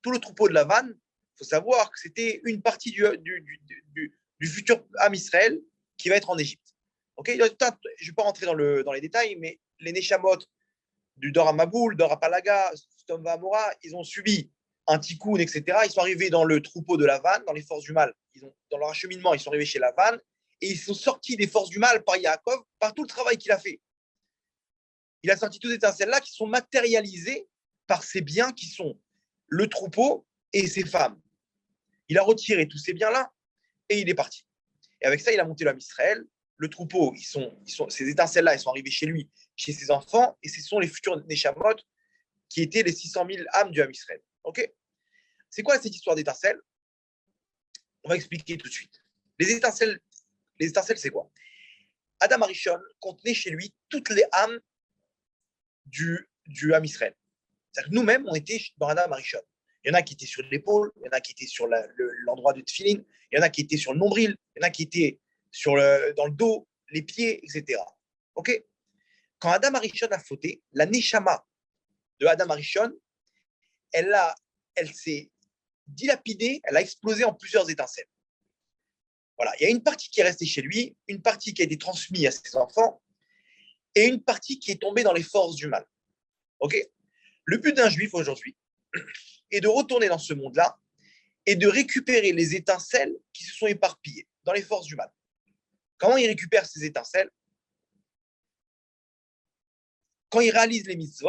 Tout le troupeau de Lavan, il faut savoir que c'était une partie du futur Ham Israël qui va être en Égypte. Okay, je ne vais pas rentrer dans les détails, mais les Neshamot du Dor Maboul, Dor Apalaga, Stom Vamora, ils ont subi un tikkun, etc. Ils sont arrivés dans le troupeau de Lavan, dans les forces du mal. Dans leur acheminement, ils sont arrivés chez Lavan et ils sont sortis des forces du mal par Yaakov, par tout le travail qu'il a fait. Il a sorti toutes ces étincelles-là qui sont matérialisées par ces biens qui sont le troupeau et ses femmes. Il a retiré tous ces biens-là et il est parti. Et avec ça, il a monté l'homme Israël. Le troupeau, ces étincelles-là, elles sont arrivées chez lui, chez ses enfants, et ce sont les futurs Neshamot qui étaient les 600 000 âmes du Ham Israël. Ok? C'est quoi cette histoire d'étincelles? On va expliquer tout de suite. Les étincelles, c'est quoi? Adam Arishon contenait chez lui toutes les âmes du Ham Israël. C'est-à-dire que nous-mêmes, on était dans Adam Arishon. Il y en a qui étaient sur l'épaule, il y en a qui étaient sur l'endroit du tefillin, il y en a qui étaient sur le nombril, il y en a qui étaient dans le dos, les pieds, etc. Ok? Quand Adam Arishon a fauté, la neshama de Adam Arishon, elle s'est dilapidée, elle a explosé en plusieurs étincelles. Voilà, il y a une partie qui est restée chez lui, une partie qui a été transmise à ses enfants, et une partie qui est tombée dans les forces du mal. Ok? Le but d'un juif aujourd'hui est de retourner dans ce monde-là et de récupérer les étincelles qui se sont éparpillées dans les forces du mal. Comment il récupère ces étincelles? Quand il réalise les mitzvot,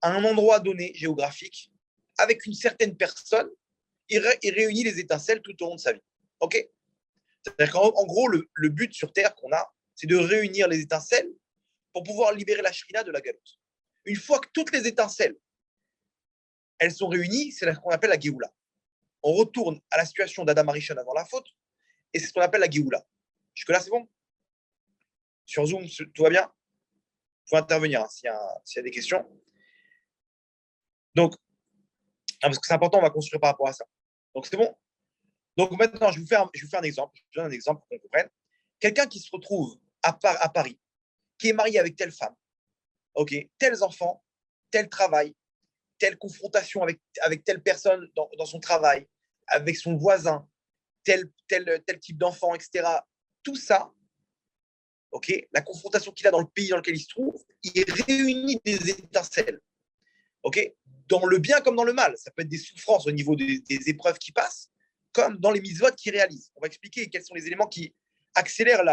à un endroit donné géographique, avec une certaine personne, il réunit les étincelles tout au long de sa vie. Ok? C'est-à-dire qu'en gros, le but sur Terre qu'on a, c'est de réunir les étincelles pour pouvoir libérer la shrina de la galoute. Une fois que toutes les étincelles, elles sont réunies, c'est ce qu'on appelle la Géoula. On retourne à la situation d'Adam Arishon avant la faute, et c'est ce qu'on appelle la Géoula. Jusque-là, c'est bon? Sur Zoom, tout va bien? Il faut intervenir hein, s'il y a des questions. Donc, parce que c'est important, on va construire par rapport à ça. Donc, c'est bon? Donc, maintenant, je vais vous faire un exemple. Je vous donne un exemple pour qu'on comprenne. Quelqu'un qui se retrouve à Paris, qui est marié avec telle femme, ok, tels enfants, tel travail, telle confrontation avec telle personne dans son travail, avec son voisin, tel type d'enfant, etc. Tout ça, ok, la confrontation qu'il a dans le pays dans lequel il se trouve, il réunit des étincelles. Ok, dans le bien comme dans le mal. Ça peut être des souffrances au niveau des épreuves qui passent, comme dans les mitzvot qu'il réalise. On va expliquer quels sont les éléments qui accélèrent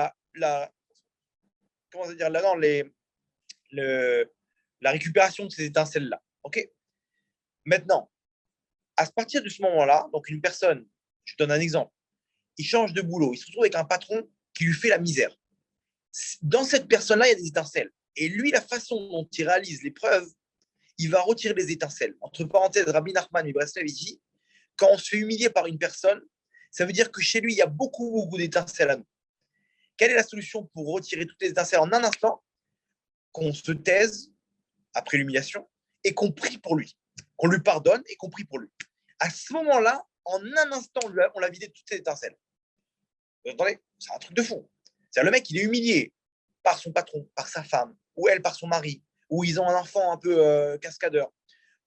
comment dire, là, non, la récupération de ces étincelles-là. Ok. Maintenant, à partir de ce moment-là, donc une personne, je donne un exemple, il change de boulot, il se retrouve avec un patron qui lui fait la misère. Dans cette personne-là, il y a des étincelles. Et lui, la façon dont il réalise l'épreuve, il va retirer des étincelles. Entre parenthèses, Rabbi Nachman Breslev dit, quand on se fait humilier par une personne, ça veut dire que chez lui, il y a beaucoup, beaucoup d'étincelles à nous. Quelle est la solution pour retirer toutes les étincelles en un instant? Qu'on se taise après l'humiliation et qu'on prie pour lui. Qu'on lui pardonne et qu'on prie pour lui. À ce moment-là, en un instant, on l'a vidé de toutes ces étincelles. Vous entendez? C'est un truc de fou. C'est-à-dire, le mec, il est humilié par son patron, par sa femme, ou elle par son mari, ou ils ont un enfant un peu cascadeur,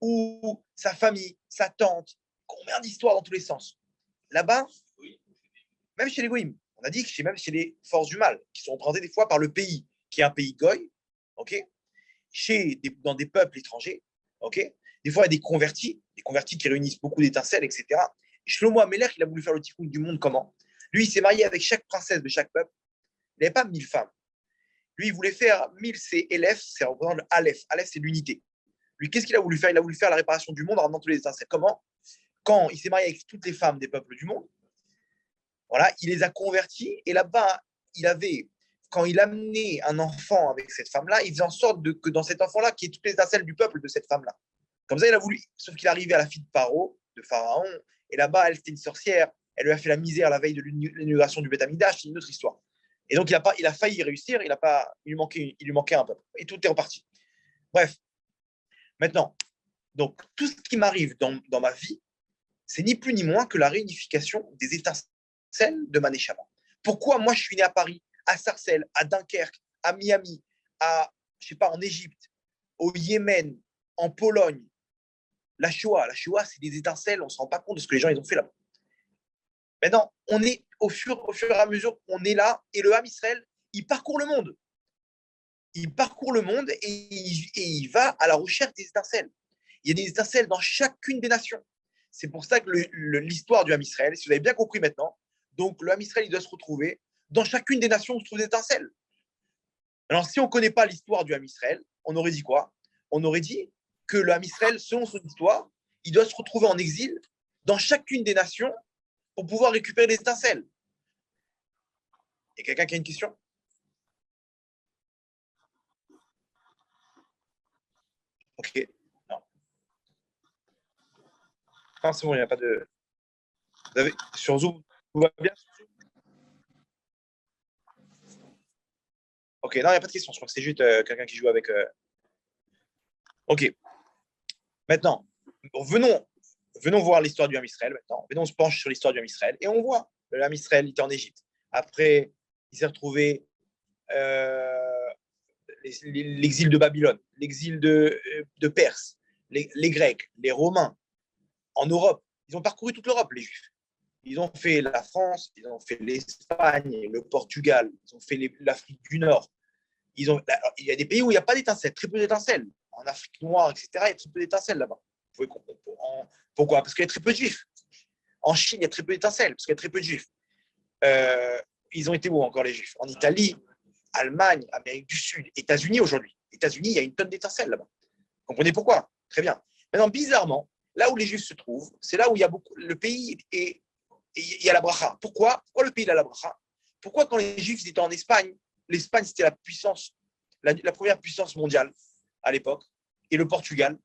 ou sa famille, sa tante. Combien d'histoires dans tous les sens. Là-bas, même chez les Goïms, on a dit que même chez les forces du mal, qui sont représentées des fois par le pays, qui est un pays goy, ok, dans des peuples étrangers, ok, des fois il y a des convertis qui réunissent beaucoup d'étincelles, etc. Et Shlomo Amelech, il a voulu faire le tikkun du monde comment? Lui, il s'est marié avec chaque princesse de chaque peuple. Il n'avait pas 1000 femmes. Lui, il voulait faire 1000, c'est Elef, c'est représentant le Aleph. Aleph, c'est l'unité. Lui, qu'est-ce qu'il a voulu faire? Il a voulu faire la réparation du monde en ramenant tous les étincelles. Comment? Quand il s'est marié avec toutes les femmes des peuples du monde, voilà, il les a convertis et là-bas, quand il amenait un enfant avec cette femme-là, il faisait en sorte que dans cet enfant-là, qu'il y ait toutes les étincelles du peuple de cette femme-là. Comme ça, il a voulu, sauf qu'il est arrivé à la fille de de Pharaon, et là-bas, elle, c'était une sorcière, elle lui a fait la misère la veille de l'inauguration du Beth Amikdash, c'est une autre histoire. Et donc, il a failli réussir, il lui manquait un peu. Et tout est reparti. Bref, maintenant, donc, tout ce qui m'arrive dans ma vie, c'est ni plus ni moins que la réunification des étincelles de ma Neshama. Pourquoi moi, je suis né à Paris, à Sarcelles, à Dunkerque, à Miami, je sais pas, en Égypte, au Yémen, en Pologne? La Shoah, c'est des étincelles, on ne se rend pas compte de ce que les gens ils ont fait là-bas. Maintenant, on est au fur et à mesure, on est là, et le Ham Israël, il parcourt le monde. Il parcourt le monde et il va à la recherche des étincelles. Il y a des étincelles dans chacune des nations. C'est pour ça que l'histoire du Ham Israël, si vous avez bien compris maintenant, donc le Ham Israël, il doit se retrouver dans chacune des nations où se trouvent des étincelles. Alors, si on ne connaît pas l'histoire du Ham Israël, on aurait dit quoi? On aurait dit que le Ham Israël, selon son histoire, il doit se retrouver en exil dans chacune des nations pour pouvoir récupérer les étincelles. Il y a quelqu'un qui a une question? Ok. Non. Ah, c'est bon, il n'y a pas de. Vous avez... Sur Zoom, tout va bien? Ok, non, il n'y a pas de question. Je crois que c'est juste quelqu'un qui joue avec. Ok. Maintenant, venons voir l'histoire du Ham Israël maintenant. Venons se pencher sur l'histoire du Ham Israël et on voit le Ham Israël, il était en Égypte. Après, il s'est retrouvé l'exil de Babylone, l'exil de Perse, les Grecs, les Romains en Europe. Ils ont parcouru toute l'Europe, les Juifs. Ils ont fait la France, ils ont fait l'Espagne, le Portugal, ils ont fait l'Afrique du Nord. Il y a des pays où il n'y a pas d'étincelles, très peu d'étincelles. En Afrique noire, etc., il y a très peu d'étincelles là-bas. Pourquoi? Parce qu'il y a très peu de juifs. En Chine, il y a très peu d'étincelles, parce qu'il y a très peu de juifs. Ils ont été où encore les juifs? En Italie, Allemagne, Amérique du Sud, États-Unis aujourd'hui. États-Unis, il y a une tonne d'étincelles là-bas. Vous comprenez pourquoi? Très bien. Maintenant, bizarrement, là où les juifs se trouvent, c'est là où il y a beaucoup. Le pays et il y a la bracha. Pourquoi le pays a la bracha? Pourquoi quand les juifs étaient en Espagne, l'Espagne c'était la puissance, la première puissance mondiale à l'époque, et le Portugal?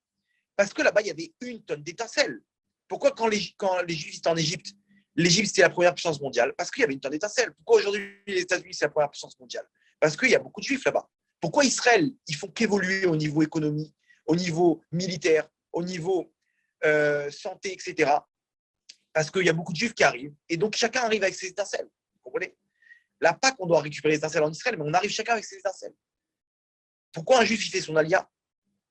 Parce que là-bas, il y avait une tonne d'étincelles. Pourquoi quand les juifs étaient en Égypte, l'Égypte c'était la première puissance mondiale? Parce qu'il y avait une tonne d'étincelles. Pourquoi aujourd'hui les États-Unis c'est la première puissance mondiale? Parce qu'il y a beaucoup de juifs là-bas. Pourquoi Israël, ils font qu'évoluer au niveau économie, au niveau militaire, au niveau santé, etc. Parce qu'il y a beaucoup de juifs qui arrivent. Et donc, chacun arrive avec ses étincelles. Vous comprenez? Là, pas qu'on doit récupérer les étincelles en Israël, mais on arrive chacun avec ses étincelles. Pourquoi un juif, il fait son alia?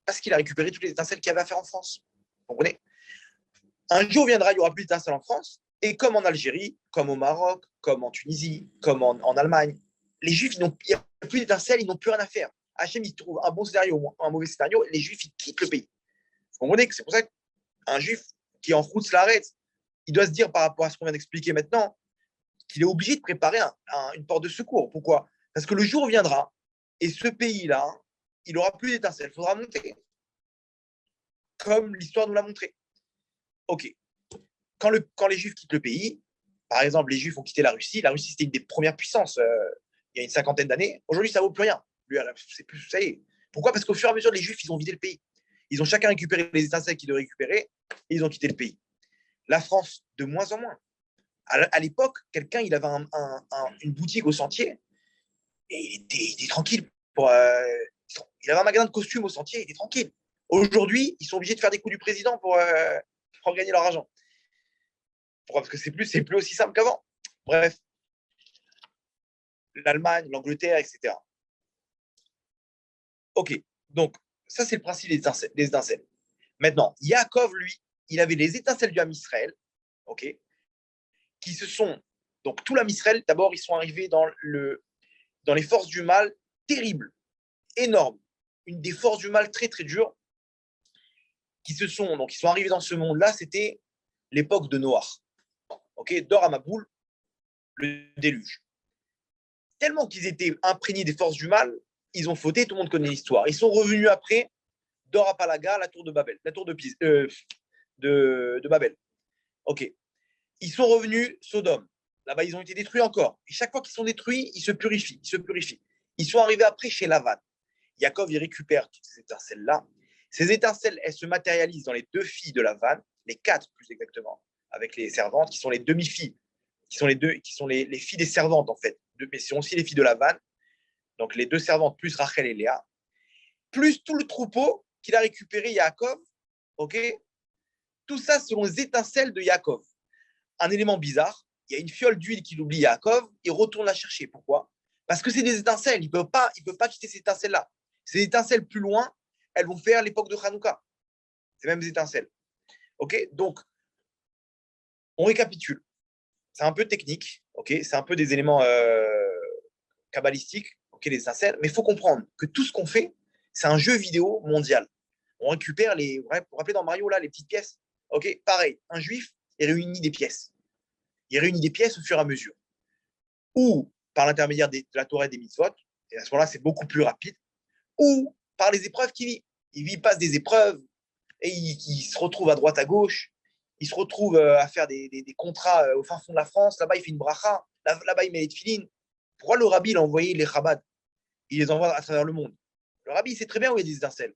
Parce qu'il a récupéré toutes les étincelles qu'il y avait à faire en France. Vous comprenez? Un jour viendra, il n'y aura plus d'étincelles en France. Et comme en Algérie, comme au Maroc, comme en Tunisie, comme en Allemagne, les Juifs, il n'y a plus d'étincelles, ils n'ont plus rien à faire. Hachem, il trouve un bon scénario ou un mauvais scénario, les Juifs, ils quittent le pays. Vous comprenez que c'est pour ça qu'un Juif qui est en route l'arrête, il doit se dire par rapport à ce qu'on vient d'expliquer maintenant, qu'il est obligé de préparer une porte de secours. Pourquoi? Parce que le jour viendra et ce pays-là, il n'aura plus d'étincelles, il faudra monter. Comme l'histoire nous l'a montré. Ok. Quand les Juifs quittent le pays, par exemple, les Juifs ont quitté la Russie c'était une des premières puissances il y a une cinquantaine d'années. Aujourd'hui, ça ne vaut plus rien. C'est plus, ça y est. Pourquoi? Parce qu'au fur et à mesure, les Juifs, ils ont vidé le pays. Ils ont chacun récupéré les étincelles qu'ils devaient récupérer et ils ont quitté le pays. La France, de moins en moins. À l'époque, quelqu'un, il avait une boutique au Sentier et il était tranquille. Il avait un magasin de costumes au Sentier, il était tranquille. Aujourd'hui, ils sont obligés de faire des coups du président pour gagner leur argent. Pourquoi? Parce que c'est plus aussi simple qu'avant. Bref, l'Allemagne, l'Angleterre, etc. Ok, donc ça, c'est le principe des étincelles. Maintenant, Yaakov, lui, il avait les étincelles du Ham Israël, ok, qui se sont. Donc, tout l'Am Israël, d'abord, ils sont arrivés dans les forces du mal terribles, énormes. Une des forces du mal très, très dures, ils sont arrivés dans ce monde-là, c'était l'époque de Noach. Ok, Dor Amaboul, le déluge. Tellement qu'ils étaient imprégnés des forces du mal, ils ont fauté, tout le monde connaît l'histoire. Ils sont revenus après, Dor Apalaga, la tour de Babel, la tour de Babel. Ok. Ils sont revenus Sodome. Là-bas, ils ont été détruits encore. Et chaque fois qu'ils sont détruits, ils se purifient, Ils sont arrivés après chez Lavan. Yaakov, il récupère toutes ces étincelles-là. Ces étincelles, elles se matérialisent dans les deux filles de Lavan, les quatre plus exactement, avec les servantes, qui sont les demi-filles, qui sont les filles des servantes, en fait. Mais c'est aussi les filles de Lavan. Donc, les deux servantes, plus Rachel et Léa, plus tout le troupeau qu'il a récupéré Yaakov, ok. Tout ça selon les étincelles de Yaakov. Un élément bizarre, il y a une fiole d'huile qu'il oublie Yaakov, il retourne la chercher. Pourquoi? Parce que c'est des étincelles, il ne peut pas quitter ces étincelles-là. Ces étincelles plus loin, elles vont faire l'époque de Hanouka. Ces mêmes étincelles. Ok. Donc, on récapitule. C'est un peu technique, ok. C'est un peu des éléments kabbalistiques, ok, les étincelles, mais il faut comprendre que tout ce qu'on fait, c'est un jeu vidéo mondial. On récupère vous vous rappelez dans Mario, là, les petites pièces. Ok, pareil, un juif, il réunit des pièces. Il réunit des pièces au fur et à mesure. Ou par l'intermédiaire de la Torah et des mitzvot, et à ce moment-là, c'est beaucoup plus rapide, ou par les épreuves qu'il vit. Il passe des épreuves et il se retrouve à droite, à gauche. Il se retrouve à faire des contrats au fin fond de la France. Là-bas, il fait une bracha. Là-bas, il met les tefilines. Pourquoi le rabbi il a envoyé les Chabad? Il les envoie à travers le monde. Le rabbi, il sait très bien où il y a des étincelles.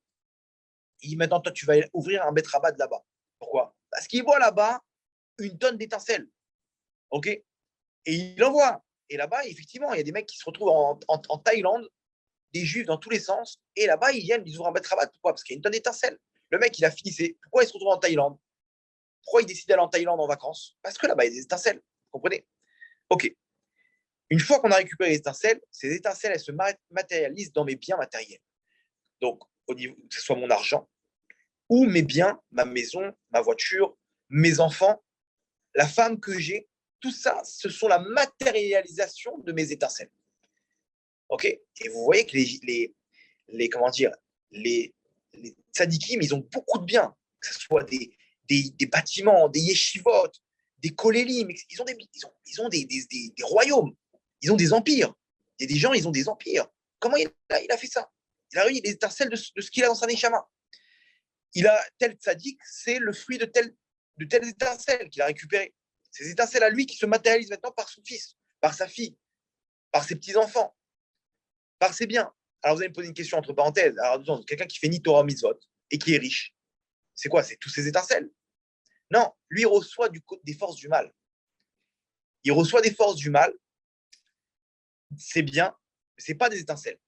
Il dit maintenant, toi, tu vas ouvrir un Bet Chabad là-bas. Pourquoi? Parce qu'il voit là-bas une tonne d'étincelles. OK? Et il envoie. Et là-bas, effectivement, il y a des mecs qui se retrouvent en Thaïlande, des juifs dans tous les sens. Et là-bas, ils viennent, ils ouvrent un Bet Chabad. Pourquoi? Parce qu'il y a une tonne d'étincelles. Le mec, il a fini. Pourquoi il se retrouve en Thaïlande? Pourquoi il décide d'aller en Thaïlande en vacances? Parce que là-bas, il y a des étincelles. Vous comprenez? OK. Une fois qu'on a récupéré les étincelles, ces étincelles, elles se matérialisent dans mes biens matériels. Donc, au niveau, que ce soit mon argent, ou mes biens, ma maison, ma voiture, mes enfants, la femme que j'ai, tout ça, ce sont la matérialisation de mes étincelles. OK? Et vous voyez que comment dire, les tzadikim, ils ont beaucoup de biens, que ce soit des bâtiments, des yeshivot, des kolélim, ils ont des royaumes, ils ont des empires. Il y a des gens, ils ont des empires. Comment il a fait ça? Il a réuni les étincelles de ce qu'il a dans sa neshama. Il a tel tzaddik, c'est le fruit de telles étincelles qu'il a récupérées. Ces étincelles à lui qui se matérialisent maintenant par son fils, par sa fille, par ses petits-enfants, par ses biens. Alors vous allez me poser une question entre parenthèses. Alors, quelqu'un qui fait ni Torah mitzvot et qui est riche, c'est quoi? C'est tous ces étincelles? Non, lui, il reçoit des forces du mal. Il reçoit des forces du mal, c'est bien, mais ce n'est pas des étincelles.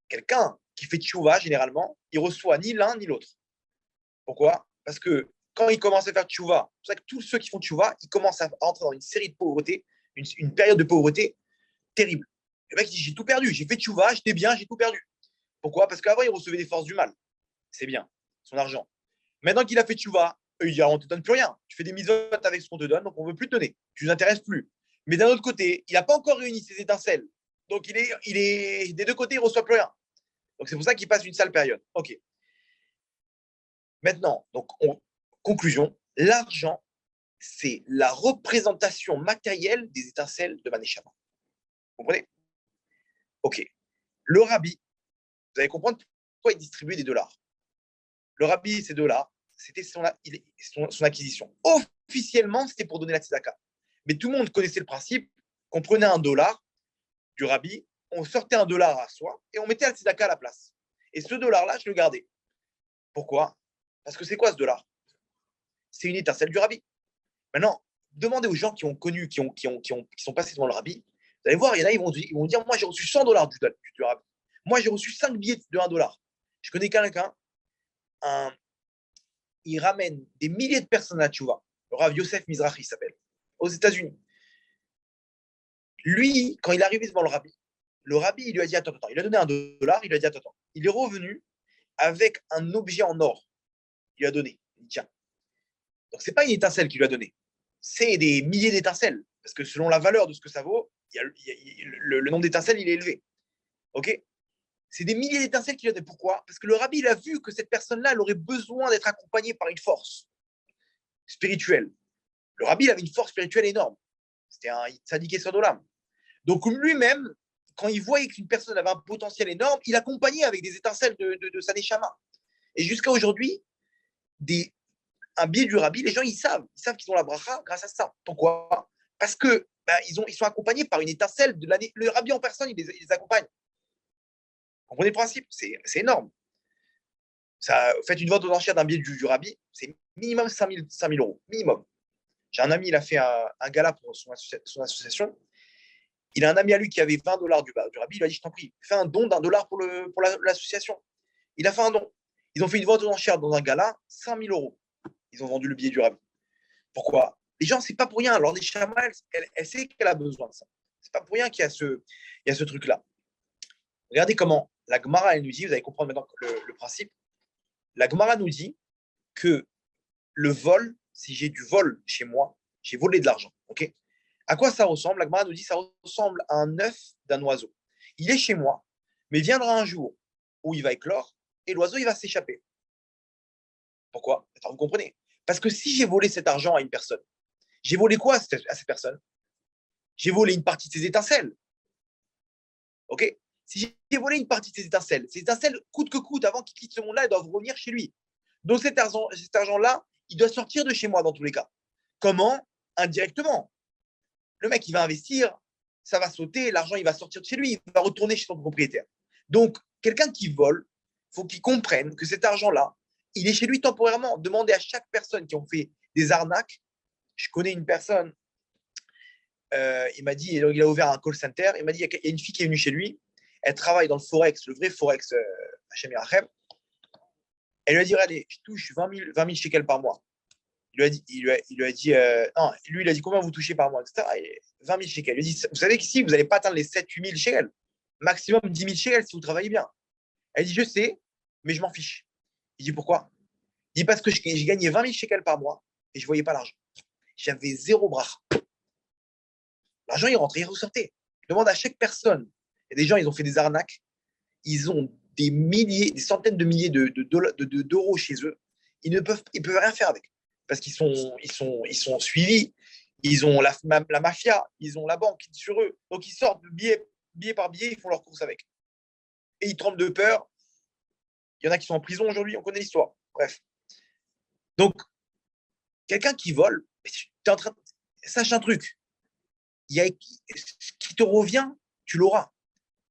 Quelqu'un qui fait tchouva, généralement, il reçoit ni l'un ni l'autre. Pourquoi? Parce que quand il commence à faire tchouva, c'est pour ça que tous ceux qui font tchouva, ils commencent à entrer dans une série de pauvreté, une période de pauvreté terrible. Le mec dit, j'ai tout perdu, j'ai fait tchouva, j'étais bien, j'ai tout perdu. Pourquoi? Parce qu'avant, il recevait des forces du mal. C'est bien, son argent. Maintenant qu'il a fait tchouva, il dit, on ne te donne plus rien. Tu fais des mises avec ce qu'on te donne, donc on ne veut plus te donner. Tu ne nous intéresses plus. Mais d'un autre côté, il n'a pas encore réuni ses étincelles Donc, des deux côtés, il ne reçoit plus rien. Donc, c'est pour ça qu'il passe une sale période. OK. Maintenant, donc, conclusion, l'argent, c'est la représentation matérielle des étincelles de Maneshama. Vous comprenez? OK. Le rabbi, vous allez comprendre pourquoi il distribuait des dollars. Le rabbi, ces dollars, c'était son acquisition. Officiellement, c'était pour donner la tzedaka. Mais tout le monde connaissait le principe qu'on prenait un dollar du rabbi, on sortait un dollar à soi et on mettait la tzedaka à la place. Et ce dollar-là, je le gardais. Pourquoi? Parce que c'est quoi ce dollar? C'est une étincelle du rabbi. Maintenant, demandez aux gens qui ont connu, qui sont passés devant le rabbi, vous allez voir, il y en a, ils vont dire, moi j'ai reçu 100 dollars du rabbi. Moi j'ai reçu 5 billets de 1 dollar. Je connais quelqu'un, il ramène des milliers de personnes à Tchouva. Le Rav Yosef Mizrahi s'appelle, aux États-Unis. Lui, quand il est arrivé devant le rabbi, il lui a dit, attends, il a donné 1 dollar, il lui a dit, attends. Il est revenu avec un objet en or. Il lui a donné. Il dit, tiens. Donc, ce n'est pas une étincelle qu'il lui a donné. C'est des milliers d'étincelles. Parce que selon la valeur de ce que ça vaut, le nombre d'étincelles, il est élevé. OK? C'est des milliers d'étincelles qu'il a donné. Pourquoi? Parce que le rabbi, il a vu que cette personne-là, elle aurait besoin d'être accompagnée par une force spirituelle. Le rabbi, il avait une force spirituelle énorme. C'était un tzaddik sur l'âme. Donc, lui-même, quand il voyait qu'une personne avait un potentiel énorme, il accompagnait avec des étincelles de sa neshama. Et jusqu'à aujourd'hui, un billet du rabbi, les gens, ils savent qu'ils ont la bracha grâce à ça. Pourquoi? Parce que ils sont accompagnés par une étincelle de l'année. Le rabbi en personne, il les accompagne. Vous comprenez le principe? C'est énorme. Ça, faites une vente aux enchères d'un billet du rabbi, c'est minimum 5 000 euros. Minimum. J'ai un ami, il a fait un gala pour son association. Il a un ami à lui qui avait 20 dollars du rabbi. Il lui a dit, je t'en prie, fais un don d'1 dollar pour l'association. Il a fait un don. Ils ont fait une vente aux enchères dans un gala, 5 000 euros. Ils ont vendu le billet du rabbi. Pourquoi? Les gens, c'est pas pour rien. Alors, les chamas, elle sait qu'elle a besoin de ça. C'est pas pour rien qu'il y a ce truc-là. Regardez comment la Gemara, elle nous dit, vous allez comprendre maintenant le principe. La Gemara nous dit que le vol, si j'ai du vol chez moi, j'ai volé de l'argent. OK? À quoi ça ressemble? La Gemara nous dit que ça ressemble à un œuf d'un oiseau. Il est chez moi, mais viendra un jour où il va éclore et l'oiseau, il va s'échapper. Pourquoi? Attends, vous comprenez? Parce que si j'ai volé cet argent à une personne, j'ai volé quoi à cette personne? J'ai volé une partie de ses étincelles. OK? Si j'ai volé une partie de ses étincelles, coûte que coûte, avant qu'il quitte ce monde-là, elles doivent revenir chez lui. Donc cet argent-là, il doit sortir de chez moi dans tous les cas. Comment? Indirectement. Le mec, il va investir, ça va sauter, l'argent, il va sortir de chez lui, il va retourner chez son propriétaire. Donc, quelqu'un qui vole, il faut qu'il comprenne que cet argent-là, il est chez lui temporairement. Demandez à chaque personne qui ont fait des arnaques. Je connais une personne, il m'a dit, il a ouvert un call center, il m'a dit, il y a une fille qui est venue chez lui, elle travaille dans le Forex, le vrai Forex, Hachem Yerachem. Elle lui a dit, allez, je touche 20 000 shekels par mois. Il lui a dit non, lui, il a dit combien vous touchez par mois, etc. Et 20 000 shekels. Il lui a dit, vous savez qu'ici, vous n'allez pas atteindre les 7-8 000 shekels. Maximum 10 000 shekels si vous travaillez bien. Elle dit, je sais, mais je m'en fiche. Il dit, pourquoi? Il dit, parce que j'ai gagné 20 000 shekels par mois et je ne voyais pas l'argent. J'avais zéro bras. L'argent, il rentrait, il ressortait. Je demande à chaque personne. Il y a des gens, ils ont fait des arnaques. Ils ont des milliers, des centaines de milliers d'euros chez eux. Ils peuvent rien faire avec. Parce qu'ils sont suivis. Ils ont la mafia, ils ont la banque sur eux. Donc, ils sortent billet par billet, ils font leurs courses avec. Et ils tremblent de peur. Il y en a qui sont en prison aujourd'hui, on connaît l'histoire. Bref. Donc, quelqu'un qui vole, sache un truc. Ce qui te revient, tu l'auras.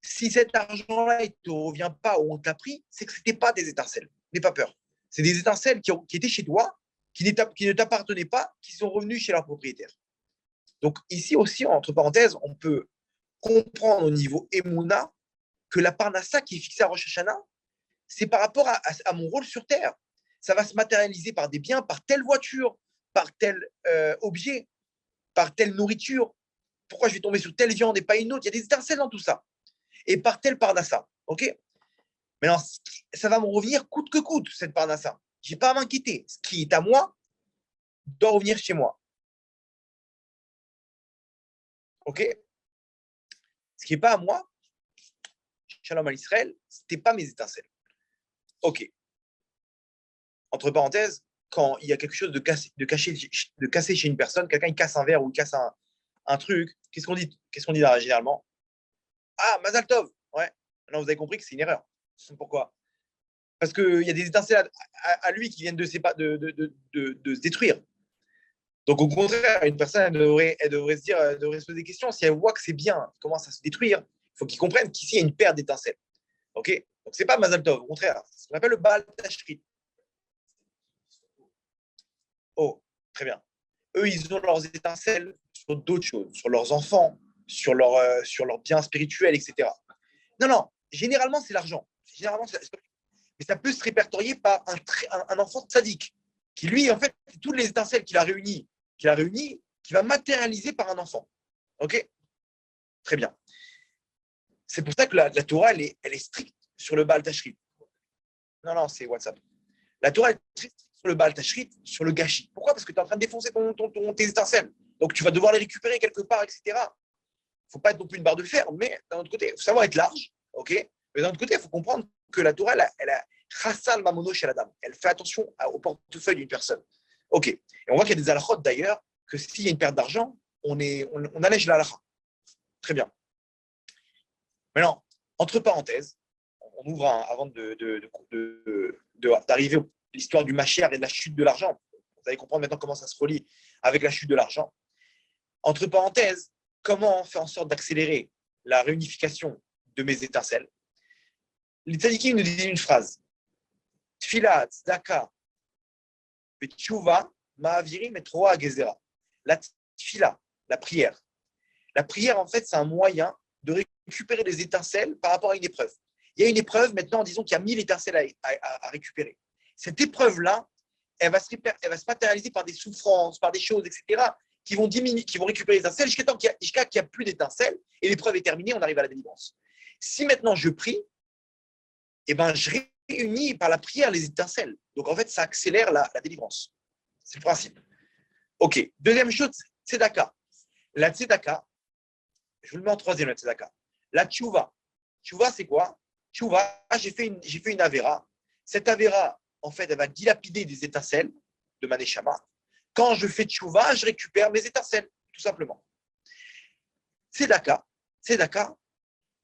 Si cet argent-là ne te revient pas ou on t'a pris, c'est que ce n'était pas des étincelles. N'aie pas peur. C'est des étincelles qui étaient chez toi, qui ne t'appartenaient pas, qui sont revenues chez leur propriétaire. Donc ici aussi, entre parenthèses, on peut comprendre au niveau Emouna que la Parnassa qui est fixée à Rosh Hashanah, c'est par rapport à mon rôle sur Terre. Ça va se matérialiser par des biens, par telle voiture, par tel objet, par telle nourriture. Pourquoi je vais tomber sur telle viande et pas une autre? Il y a des étincelles dans tout ça. Et par tel Parnassa. OK? Maintenant, ça va me revenir coûte que coûte, cette Parnassa. Je n'ai pas à m'inquiéter. Ce qui est à moi doit revenir chez moi. OK? Ce qui n'est pas à moi, Shalom à Israël, ce n'était pas mes étincelles. Ok. Entre parenthèses, quand il y a quelque chose de cassé chez une personne, quelqu'un il casse un verre ou il casse un truc, qu'est-ce qu'on dit là, généralement? Ah, Mazal Tov. Ouais. Maintenant, vous avez compris que c'est une erreur. Pourquoi? Parce qu'il y a des étincelles à lui qui viennent de se détruire. Donc, au contraire, une personne, elle devrait se poser des questions. Si elle voit que c'est bien, commence à se détruire, il faut qu'il comprenne qu'ici, il y a une paire d'étincelles. OK? Donc, ce n'est pas Mazal Tov. Au contraire, c'est ce qu'on appelle le Baal Tashrit. Oh, très bien. Eux, ils ont leurs étincelles sur d'autres choses, sur leurs enfants, sur leurs biens spirituels, etc. Non, non, généralement, c'est l'argent. Mais ça peut se répertorier par un enfant sadique, qui lui, en fait, toutes les étincelles qu'il a réunies, qui va matérialiser par un enfant. OK? Très bien. C'est pour ça que la Torah, elle est stricte sur le Baal Tashrit. Non, non, c'est WhatsApp. La Torah est stricte sur le Baal Tashrit, sur le gâchis. Pourquoi? Parce que tu es en train de défoncer tes étincelles. Donc, tu vas devoir les récupérer quelque part, etc. Il ne faut pas être non plus une barre de fer, mais d'un autre côté, il faut savoir être large. OK? Mais d'un autre côté, il faut comprendre que la Torah, elle a Chassal Mamono chez la dame. Elle fait attention au portefeuille d'une personne. OK. Et on voit qu'il y a des halachot d'ailleurs, que s'il y a une perte d'argent, on allège la halakha. Très bien. Maintenant, entre parenthèses, on ouvre avant d'arriver à l'histoire du Mashiach et de la chute de l'argent. Vous allez comprendre maintenant comment ça se relie avec la chute de l'argent. Entre parenthèses, comment faire en sorte d'accélérer la réunification de mes étincelles? Les tzadikim nous disent une phrase. Tfila, tzedaka, v'tshuva, ma'avirim et troa gezera. La tfila, la prière. La prière, en fait, c'est un moyen de récupérer des étincelles par rapport à une épreuve. Il y a une épreuve, maintenant, disons qu'il y a 1000 étincelles à récupérer. Cette épreuve-là, elle va se matérialiser par des souffrances, par des choses, etc., qui vont diminuer, qui vont récupérer les étincelles jusqu'à qu'il n'y a plus d'étincelles et l'épreuve est terminée, on arrive à la délivrance. Si maintenant je prie, eh ben, je réunis par la prière les étincelles. Donc, en fait, ça accélère la délivrance. C'est le principe. OK. Deuxième chose, tzedaka. La tzedaka, je vous le mets en troisième, la tzedaka. La tchouva. Tchouva, c'est quoi? Tchouva, j'ai fait une avéra. Cette avéra, en fait, elle va dilapider des étincelles de ma neshama. Quand je fais tchouva, je récupère mes étincelles, tout simplement. Tzedaka,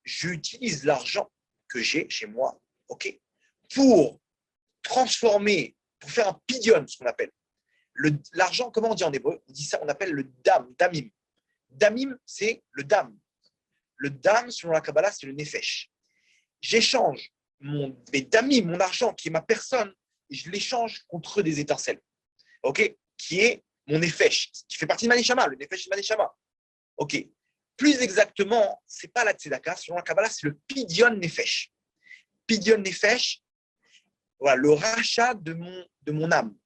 j'utilise l'argent que j'ai chez moi, OK, pour transformer, pour faire un pidyon, ce qu'on appelle. L'argent, comment on dit en hébreu? On dit ça, on appelle le damim. Damim, c'est le dam. Le dam, selon la Kabbalah, c'est le nefesh. J'échange mes damim, mon argent, qui est ma personne, et je l'échange contre des étincelles. OK? Qui est mon nefesh, qui fait partie de ma neshama, le nefesh de ma neshama. OK. Plus exactement, ce n'est pas la tzedaka, selon la Kabbalah, c'est le pidyon nefesh. Pidyon nefesh, voilà, le rachat de mon âme.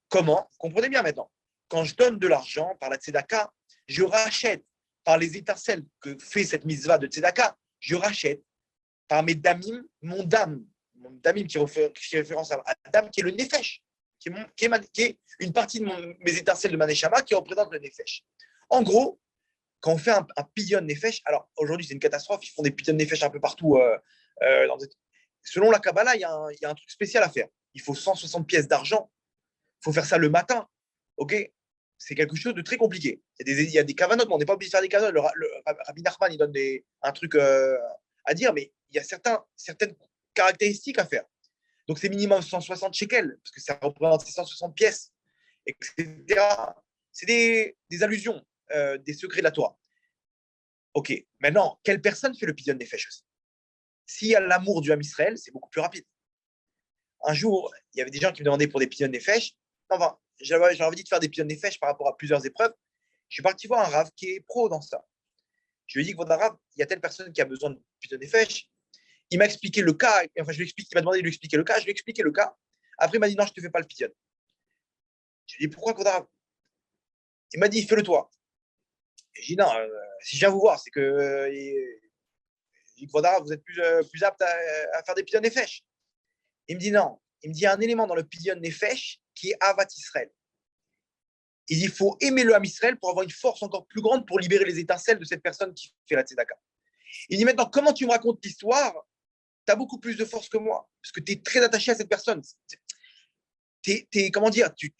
Comment? Comprenez bien maintenant. Quand je donne de l'argent par la tzedaka, je rachète par les étincelles que fait cette mitzvah de tzedaka, je rachète par mes damim, mon damim qui fait référence à dam, qui est le nefesh, qui est une partie de mes étincelles de ma neshama qui représente le nefesh. En gros, quand on fait un pidyon nefesh, alors aujourd'hui c'est une catastrophe, ils font des pidyon nefesh un peu partout. Selon la Kabbalah, il y a un truc spécial à faire. Il faut 160 pièces d'argent. Il faut faire ça le matin. OK? C'est quelque chose de très compliqué. Il y a des kavanotes, mais on n'est pas obligé de faire des kavanotes. Le Rabbi Nachman, il donne un truc à dire, mais il y a certaines caractéristiques à faire. Donc, c'est minimum 160 shekels, parce que ça représente 160 pièces, etc. C'est des allusions, des secrets de la Torah. OK. Maintenant, quelle personne fait le pidyon nefesh aussi? S'il y a l'amour du Ham Israël, c'est beaucoup plus rapide. Un jour, il y avait des gens qui me demandaient pour des pidyon nefesh. Enfin, j'avais envie de faire des pidyon nefesh par rapport à plusieurs épreuves. Je suis parti voir un Rav qui est pro dans ça. Je lui ai dit que votre Rav, il y a telle personne qui a besoin de pidyon nefesh. Il m'a expliqué le cas. Enfin, il m'a demandé de lui expliquer le cas. Je lui ai expliqué le cas. Après, il m'a dit non, je ne te fais pas le pidyon. Je lui ai dit pourquoi, votre Rav? Il m'a dit fais-le toi. J'ai dit non, si je viens vous voir, c'est que vous êtes plus apte à faire des pidyon nefesh. Il me dit non. Il me dit un élément dans le pidyon nefesh qui est Avat Israël. Il faut aimer le Ham Israël pour avoir une force encore plus grande pour libérer les étincelles de cette personne qui fait la tzedaka. Il dit maintenant, comment tu me racontes l'histoire? Tu as beaucoup plus de force que moi, parce que tu es très attaché à cette personne. Comment dire, tu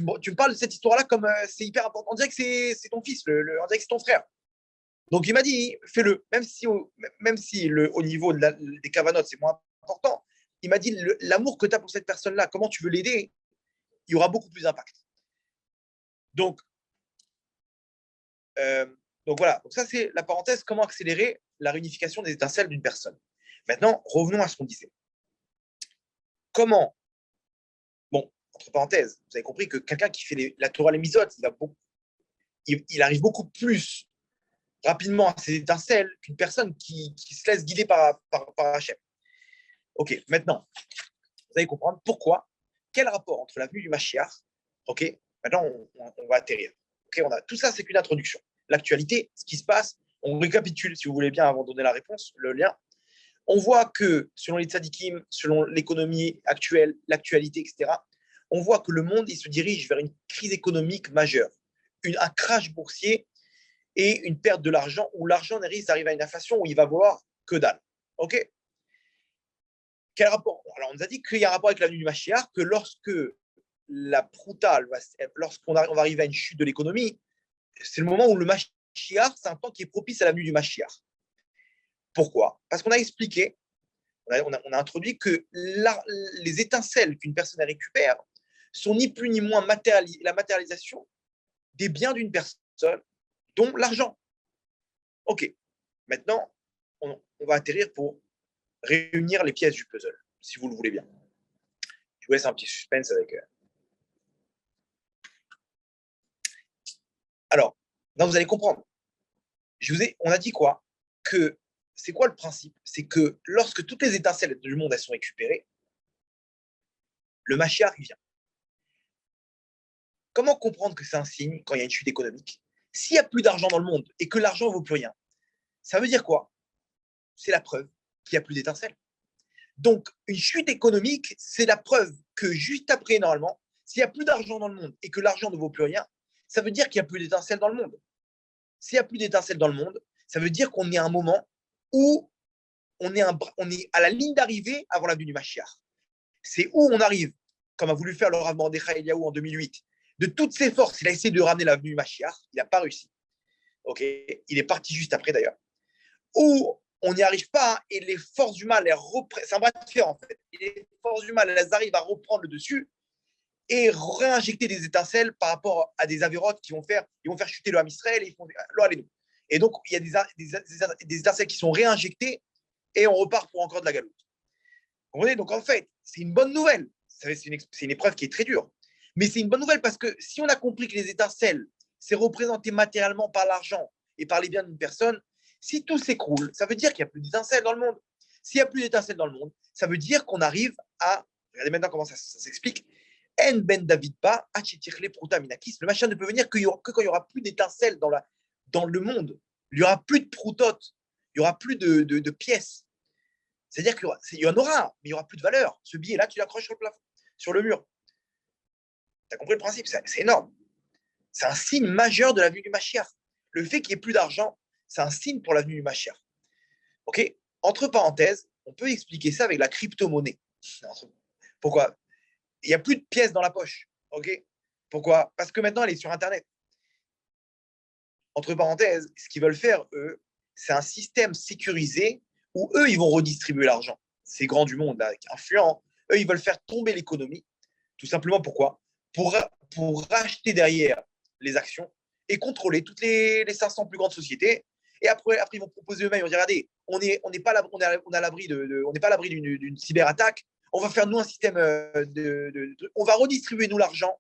me parles de cette histoire-là comme c'est hyper important. On dirait que c'est ton fils, on dirait que c'est ton frère. Donc il m'a dit, fais-le, même si au niveau des cavanotes, c'est moins important. Il m'a dit, l'amour que tu as pour cette personne-là, comment tu veux l'aider, il y aura beaucoup plus d'impact. Donc, euh, donc voilà, donc ça c'est la parenthèse, comment accélérer la réunification des étincelles d'une personne. Maintenant, revenons à ce qu'on disait. Comment, bon, entre parenthèses, vous avez compris que quelqu'un qui fait la Torah les misotes, il arrive beaucoup plus rapidement à ces étincelles qu'une personne qui se laisse guider par Hachem. Ok, maintenant, vous allez comprendre pourquoi, quel rapport entre la venue du Mashiach, ok, maintenant on va atterrir. Ok, tout ça, c'est qu'une introduction. L'actualité, ce qui se passe, on récapitule, si vous voulez bien, avant de donner la réponse, le lien. On voit que, selon les tzadikim, selon l'économie actuelle, l'actualité, etc., on voit que le monde, il se dirige vers une crise économique majeure, un crash boursier et une perte de l'argent, où l'argent arrive à une inflation où il va valoir que dalle. OK? Quel rapport? Alors, on nous a dit qu'il y a un rapport avec la venue du Mashiach, que lorsque la prouta, lorsqu'on va arriver à une chute de l'économie, c'est le moment où le Mashiach, c'est un temps qui est propice à la venue du Mashiach. Pourquoi? Parce qu'on a expliqué, on a introduit que les étincelles qu'une personne récupère sont ni plus ni moins la matérialisation des biens d'une personne, dont l'argent. OK. Maintenant, on va atterrir pour réunir les pièces du puzzle, si vous le voulez bien. Je vous laisse un petit suspense avec. Alors, là, vous allez comprendre. On a dit quoi? Que c'est quoi le principe? C'est que lorsque toutes les étincelles du monde elles sont récupérées, le Mashiach vient. Comment comprendre que c'est un signe quand il y a une chute économique? S'il n'y a plus d'argent dans le monde et que l'argent ne vaut plus rien, ça veut dire quoi? C'est la preuve qu'il n'y a plus d'étincelles. Donc, une chute économique, c'est la preuve que juste après, normalement, s'il n'y a plus d'argent dans le monde et que l'argent ne vaut plus rien, ça veut dire qu'il n'y a plus d'étincelles dans le monde. S'il n'y a plus d'étincelles dans le monde, ça veut dire qu'on est à un moment où on est à la ligne d'arrivée avant la venue du Mashiach. C'est où on arrive, comme a voulu faire le Rav Mordechai Eliyahu en 2008. De toutes ses forces, il a essayé de ramener la venue du Mashiach, il n'a pas réussi. Okay, il est parti juste après d'ailleurs. Où on n'y arrive pas et les forces du mal, c'est un bras de fer en fait. Et les forces du mal, elles arrivent à reprendre le dessus et réinjecter des étincelles par rapport à des avérotes ils vont faire chuter le Ham Israël et ils font et donc il y a des étincelles qui sont réinjectées et on repart pour encore de la galoute. Vous comprenez? Donc en fait, c'est une bonne nouvelle. C'est une épreuve qui est très dure. Mais c'est une bonne nouvelle parce que si on a compris que les étincelles, c'est représenté matériellement par l'argent et par les biens d'une personne, si tout s'écroule, ça veut dire qu'il n'y a plus d'étincelles dans le monde. S'il n'y a plus d'étincelles dans le monde, ça veut dire qu'on arrive à. Regardez maintenant comment ça s'explique. En ben David pas, pruta minakis. Le machin ne peut venir que quand il n'y aura plus d'étincelles dans le monde. Il n'y aura plus de proutotes, il n'y aura plus de pièces. C'est-à-dire qu'il y en aura, mais il n'y aura plus de valeur. Ce billet-là, tu l'accroches sur le plafond, sur le mur. Tu as compris le principe? C'est énorme. C'est un signe majeur de la venue du Mashiach. Le fait qu'il n'y ait plus d'argent, c'est un signe pour la venue du Mashiach. OK? Entre parenthèses, on peut expliquer ça avec la crypto-monnaie. Pourquoi? Il n'y a plus de pièces dans la poche. OK? Pourquoi? Parce que maintenant, elle est sur Internet. Entre parenthèses, ce qu'ils veulent faire, eux, c'est un système sécurisé où eux, ils vont redistribuer l'argent. Ces grands du monde, là, influents, eux, ils veulent faire tomber l'économie. Tout simplement pourquoi? Pour racheter derrière les actions et contrôler toutes les 500 plus grandes sociétés. Et après ils vont proposer eux-mêmes, ils vont dire, regardez, on n'est pas à l'abri d'une cyberattaque. On va faire nous un système on va redistribuer nous l'argent,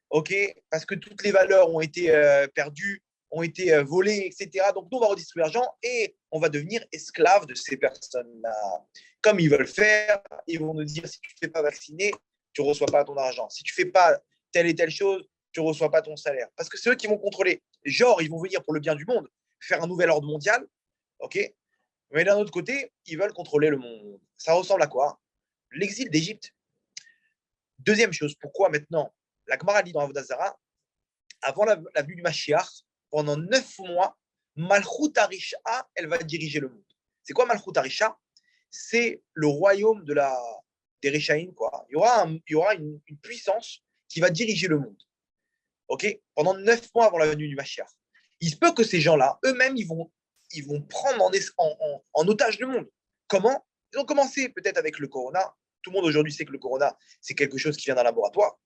ok, parce que toutes les valeurs ont été perdues, ont été volées, etc. Donc nous on va redistribuer l'argent et on va devenir esclave de ces personnes-là. Comme ils veulent faire, ils vont nous dire si tu ne fais pas vacciner, tu ne reçois pas ton argent. Si tu ne fais pas telle et telle chose, tu ne reçois pas ton salaire. Parce que c'est eux qui vont contrôler. Genre, ils vont venir pour le bien du monde, faire un nouvel ordre mondial, ok. Mais d'un autre côté, ils veulent contrôler le monde. Ça ressemble à quoi? L'exil d'Égypte. Deuxième chose, pourquoi maintenant la Gemara dit dans Avodah Zarah, avant la venue du Mashiach, pendant 9 mois, Malchut Harisha, elle va diriger le monde. C'est quoi Malchut Harisha? C'est le royaume des Rishaïm, quoi. Il y aura une puissance qui va diriger le monde. Ok, pendant 9 mois avant la venue du Mashiach. Il se peut que ces gens-là, eux-mêmes, ils vont prendre en otage le monde. Comment? Ils ont commencé peut-être avec le corona. Tout le monde aujourd'hui sait que le corona, c'est quelque chose qui vient d'un laboratoire.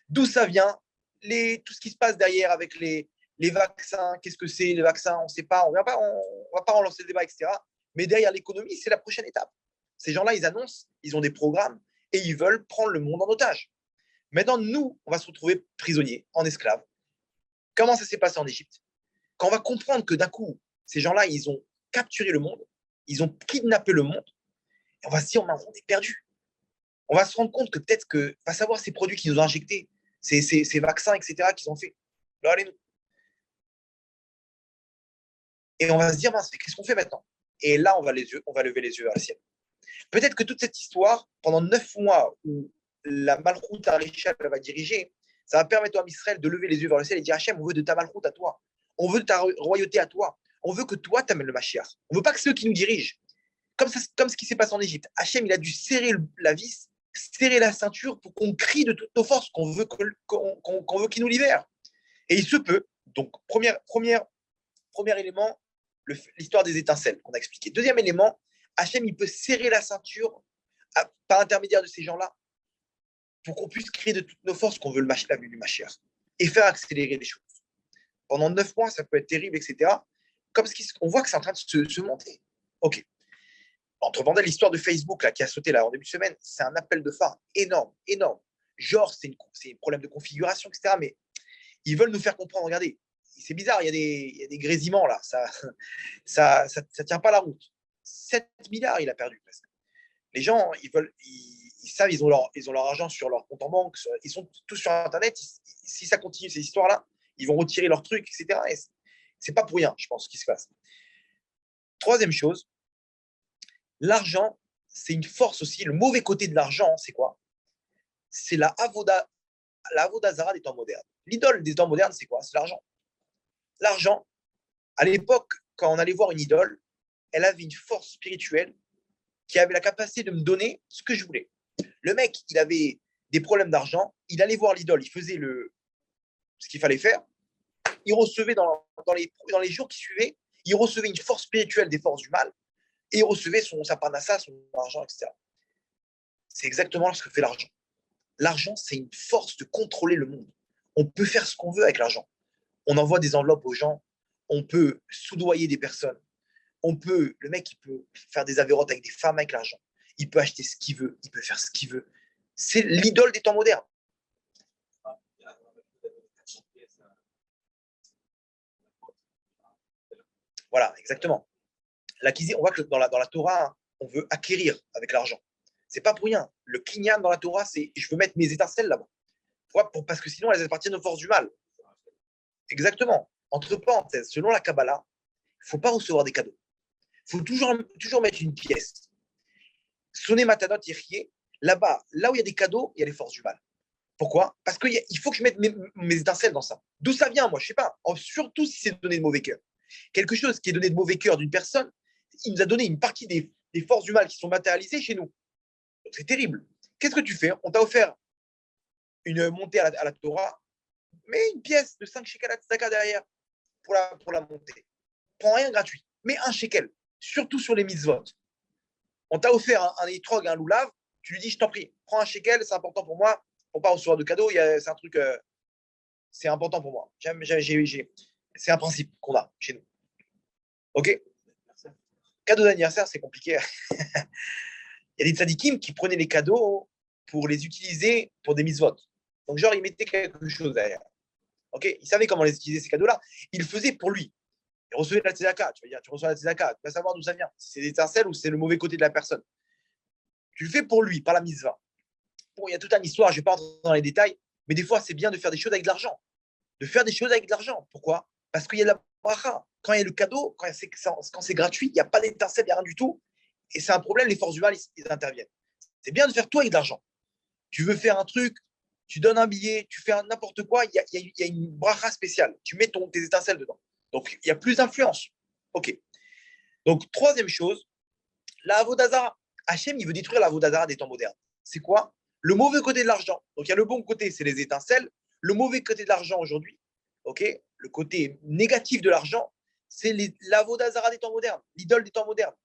D'où ça vient? Tout ce qui se passe derrière avec les vaccins, qu'est-ce que c'est les vaccins? On ne sait pas, on ne va pas relancer le débat, etc. Mais derrière l'économie, c'est la prochaine étape. Ces gens-là, ils annoncent, ils ont des programmes et ils veulent prendre le monde en otage. Maintenant, nous, on va se retrouver prisonniers, en esclaves. Comment ça s'est passé en Égypte? Quand on va comprendre que d'un coup, ces gens-là, ils ont capturé le monde, ils ont kidnappé le monde, et on va se dire, on est perdu. On va se rendre compte que peut-être que, va savoir ces produits qu'ils nous ont injectés, ces vaccins, etc., qu'ils ont fait. Là, allez-nous. Et on va se dire, mince, qu'est-ce qu'on fait maintenant? Et là, on va lever les yeux vers le ciel. Peut-être que toute cette histoire, pendant 9 mois où la Malchut Harisha va diriger, ça va permettre à Israël de lever les yeux vers le ciel et de dire Hachem, on veut de ta Malchut à toi. On veut de ta royauté à toi. On veut que toi t'amènes le Mashiach. On ne veut pas que ceux qui nous dirigent. Comme ce qui s'est passé en Égypte. Hachem, il a dû serrer la vis, serrer la ceinture pour qu'on crie de toutes nos forces qu'on veut qu'il nous libère. Et il se peut. Donc, premier élément, l'histoire des étincelles qu'on a expliqué. Deuxième élément, Hachem, il peut serrer la ceinture par l'intermédiaire de ces gens-là pour qu'on puisse crier de toutes nos forces qu'on veut la venue du Mashiach et faire accélérer les choses. Pendant 9 mois, ça peut être terrible, etc. Comme on voit que c'est en train de se monter. OK. Entre parenthèses, l'histoire de Facebook là, qui a sauté là, en début de semaine, c'est un appel de phare énorme, énorme. Genre, c'est un problème de configuration, etc. Mais ils veulent nous faire comprendre, regardez, c'est bizarre, il y a des grésillements là, ça tient pas la route. 7 milliards, il a perdu presque. Les gens, ils savent, ils ont leur argent sur leur compte en banque, ils sont tous sur Internet. Si ça continue, ces histoires-là, ils vont retirer leurs trucs, etc. Et c'est pas pour rien, je pense, ce qui se passe. Troisième chose, l'argent, c'est une force aussi. Le mauvais côté de l'argent, c'est quoi? C'est la Avodazara des temps modernes. L'idole des temps modernes, c'est quoi? C'est l'argent. L'argent, à l'époque, quand on allait voir une idole, elle avait une force spirituelle qui avait la capacité de me donner ce que je voulais. Le mec, il avait des problèmes d'argent, il allait voir l'idole, il faisait ce qu'il fallait faire, il recevait dans les jours qui suivaient, il recevait une force spirituelle des forces du mal, et il recevait sa parnassa, son argent, etc. C'est exactement ce que fait l'argent. L'argent, c'est une force de contrôler le monde. On peut faire ce qu'on veut avec l'argent. On envoie des enveloppes aux gens, on peut soudoyer des personnes, le mec, il peut faire des avérotes avec des femmes avec l'argent. Il peut acheter ce qu'il veut, il peut faire ce qu'il veut. C'est l'idole des temps modernes. Voilà, exactement. On voit que dans la Torah, on veut acquérir avec l'argent. C'est pas pour rien. Le kinyan dans la Torah, c'est je veux mettre mes étincelles là-bas. Parce que sinon, elles appartiennent aux forces du mal. Exactement. Entre parenthèses, selon la Kabbalah, il ne faut pas recevoir des cadeaux. Il faut toujours mettre une pièce. Sonner Matanot Yirchie, là-bas, là où il y a des cadeaux, il y a les forces du mal. Pourquoi? Parce qu'il faut que je mette mes étincelles dans ça. D'où ça vient, moi, je ne sais pas. Surtout si c'est donné de mauvais cœur. Quelque chose qui est donné de mauvais cœur d'une personne, il nous a donné une partie des forces du mal qui sont matérialisées chez nous. Donc, c'est terrible. Qu'est-ce que tu fais? On t'a offert une montée à la Torah, mets une pièce de 5 shekels à tzedaka derrière pour la montée. Prends rien gratuit. Mets un shekel, surtout sur les mitzvot. On t'a offert un étrog, un loulav, tu lui dis, je t'en prie, prends un shekel, c'est important pour moi, pour pas recevoir de cadeaux, c'est un truc, c'est important pour moi. C'est un principe qu'on a chez nous. OK? Cadeau d'anniversaire, c'est compliqué. Il y a des tzadikim qui prenaient les cadeaux pour les utiliser pour des mitzvot. Donc, genre, ils mettaient quelque chose derrière. OK? Ils savaient comment les utiliser, ces cadeaux-là. Ils le faisaient pour lui. Il recevait la tzedaka. Tu vas dire, tu reçois la tzedaka. Tu vas savoir d'où ça vient. Si c'est des étincelles ou c'est le mauvais côté de la personne. Tu le fais pour lui, par la mitzvah. Bon, il y a toute une histoire, je ne vais pas rentrer dans les détails, mais des fois, c'est bien de faire des choses avec de l'argent. De faire des choses avec de l'argent. Pourquoi? Parce qu'il y a de la bracha. Quand il y a le cadeau, quand c'est gratuit, il n'y a pas d'étincelle, il n'y a rien du tout. Et c'est un problème, les forces du mal, ils interviennent. C'est bien de faire tout avec de l'argent. Tu veux faire un truc, tu donnes un billet, tu fais n'importe quoi, il y a une bracha spéciale. Tu mets tes étincelles dedans. Donc, il y a plus d'influence. OK. Donc, troisième chose, La Avodazara. Hachem, il veut détruire la Avodazara des temps modernes. C'est quoi? Le mauvais côté de l'argent. Donc, il y a le bon côté, c'est les étincelles. Le mauvais côté de l'argent aujourd'hui, ok, le côté négatif de l'argent, c'est l'Avodazara des temps modernes, l'idole des temps modernes.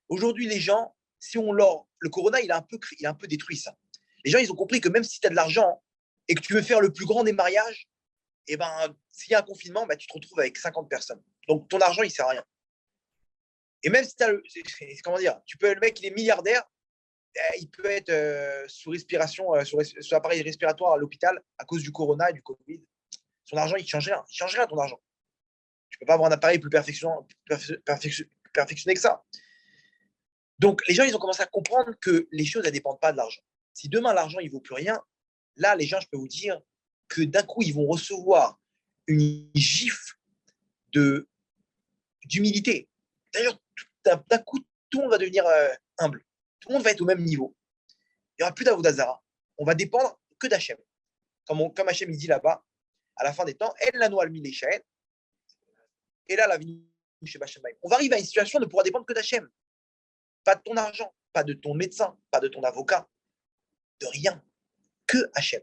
Aujourd'hui, les gens, si on leur. Le corona, il a un peu détruit ça. Les gens, ils ont compris que même si tu as de l'argent et que tu veux faire le plus grand des mariages, eh ben, s'il y a un confinement, ben, tu te retrouves avec 50 personnes. Donc, ton argent, il ne sert à rien. Et même si tu as comment dire, le mec, il est milliardaire, il peut être sous respiration, sous appareil respiratoire à l'hôpital à cause du corona et du Covid. Son argent, il ne change rien. Il ne change rien, ton argent. Tu ne peux pas avoir un appareil plus perfectionné que ça. Donc, les gens, ils ont commencé à comprendre que les choses, elles ne dépendent pas de l'argent. Si demain, l'argent, il ne vaut plus rien, là, les gens, je peux vous dire que d'un coup, ils vont recevoir une gifle d'humilité. D'ailleurs, d'un coup, tout le monde va devenir humble. Tout le monde va être au même niveau. Il n'y aura plus d'Avodazara. On va dépendre que d'Hachem. Comme Hachem il dit là-bas, à la fin des temps, El Lano Almi Lechaen, et là, la vie chez Hachem. On va arriver à une situation de pouvoir dépendre que d'Hachem. Pas de ton argent, pas de ton médecin, pas de ton avocat, de rien, que Hachem.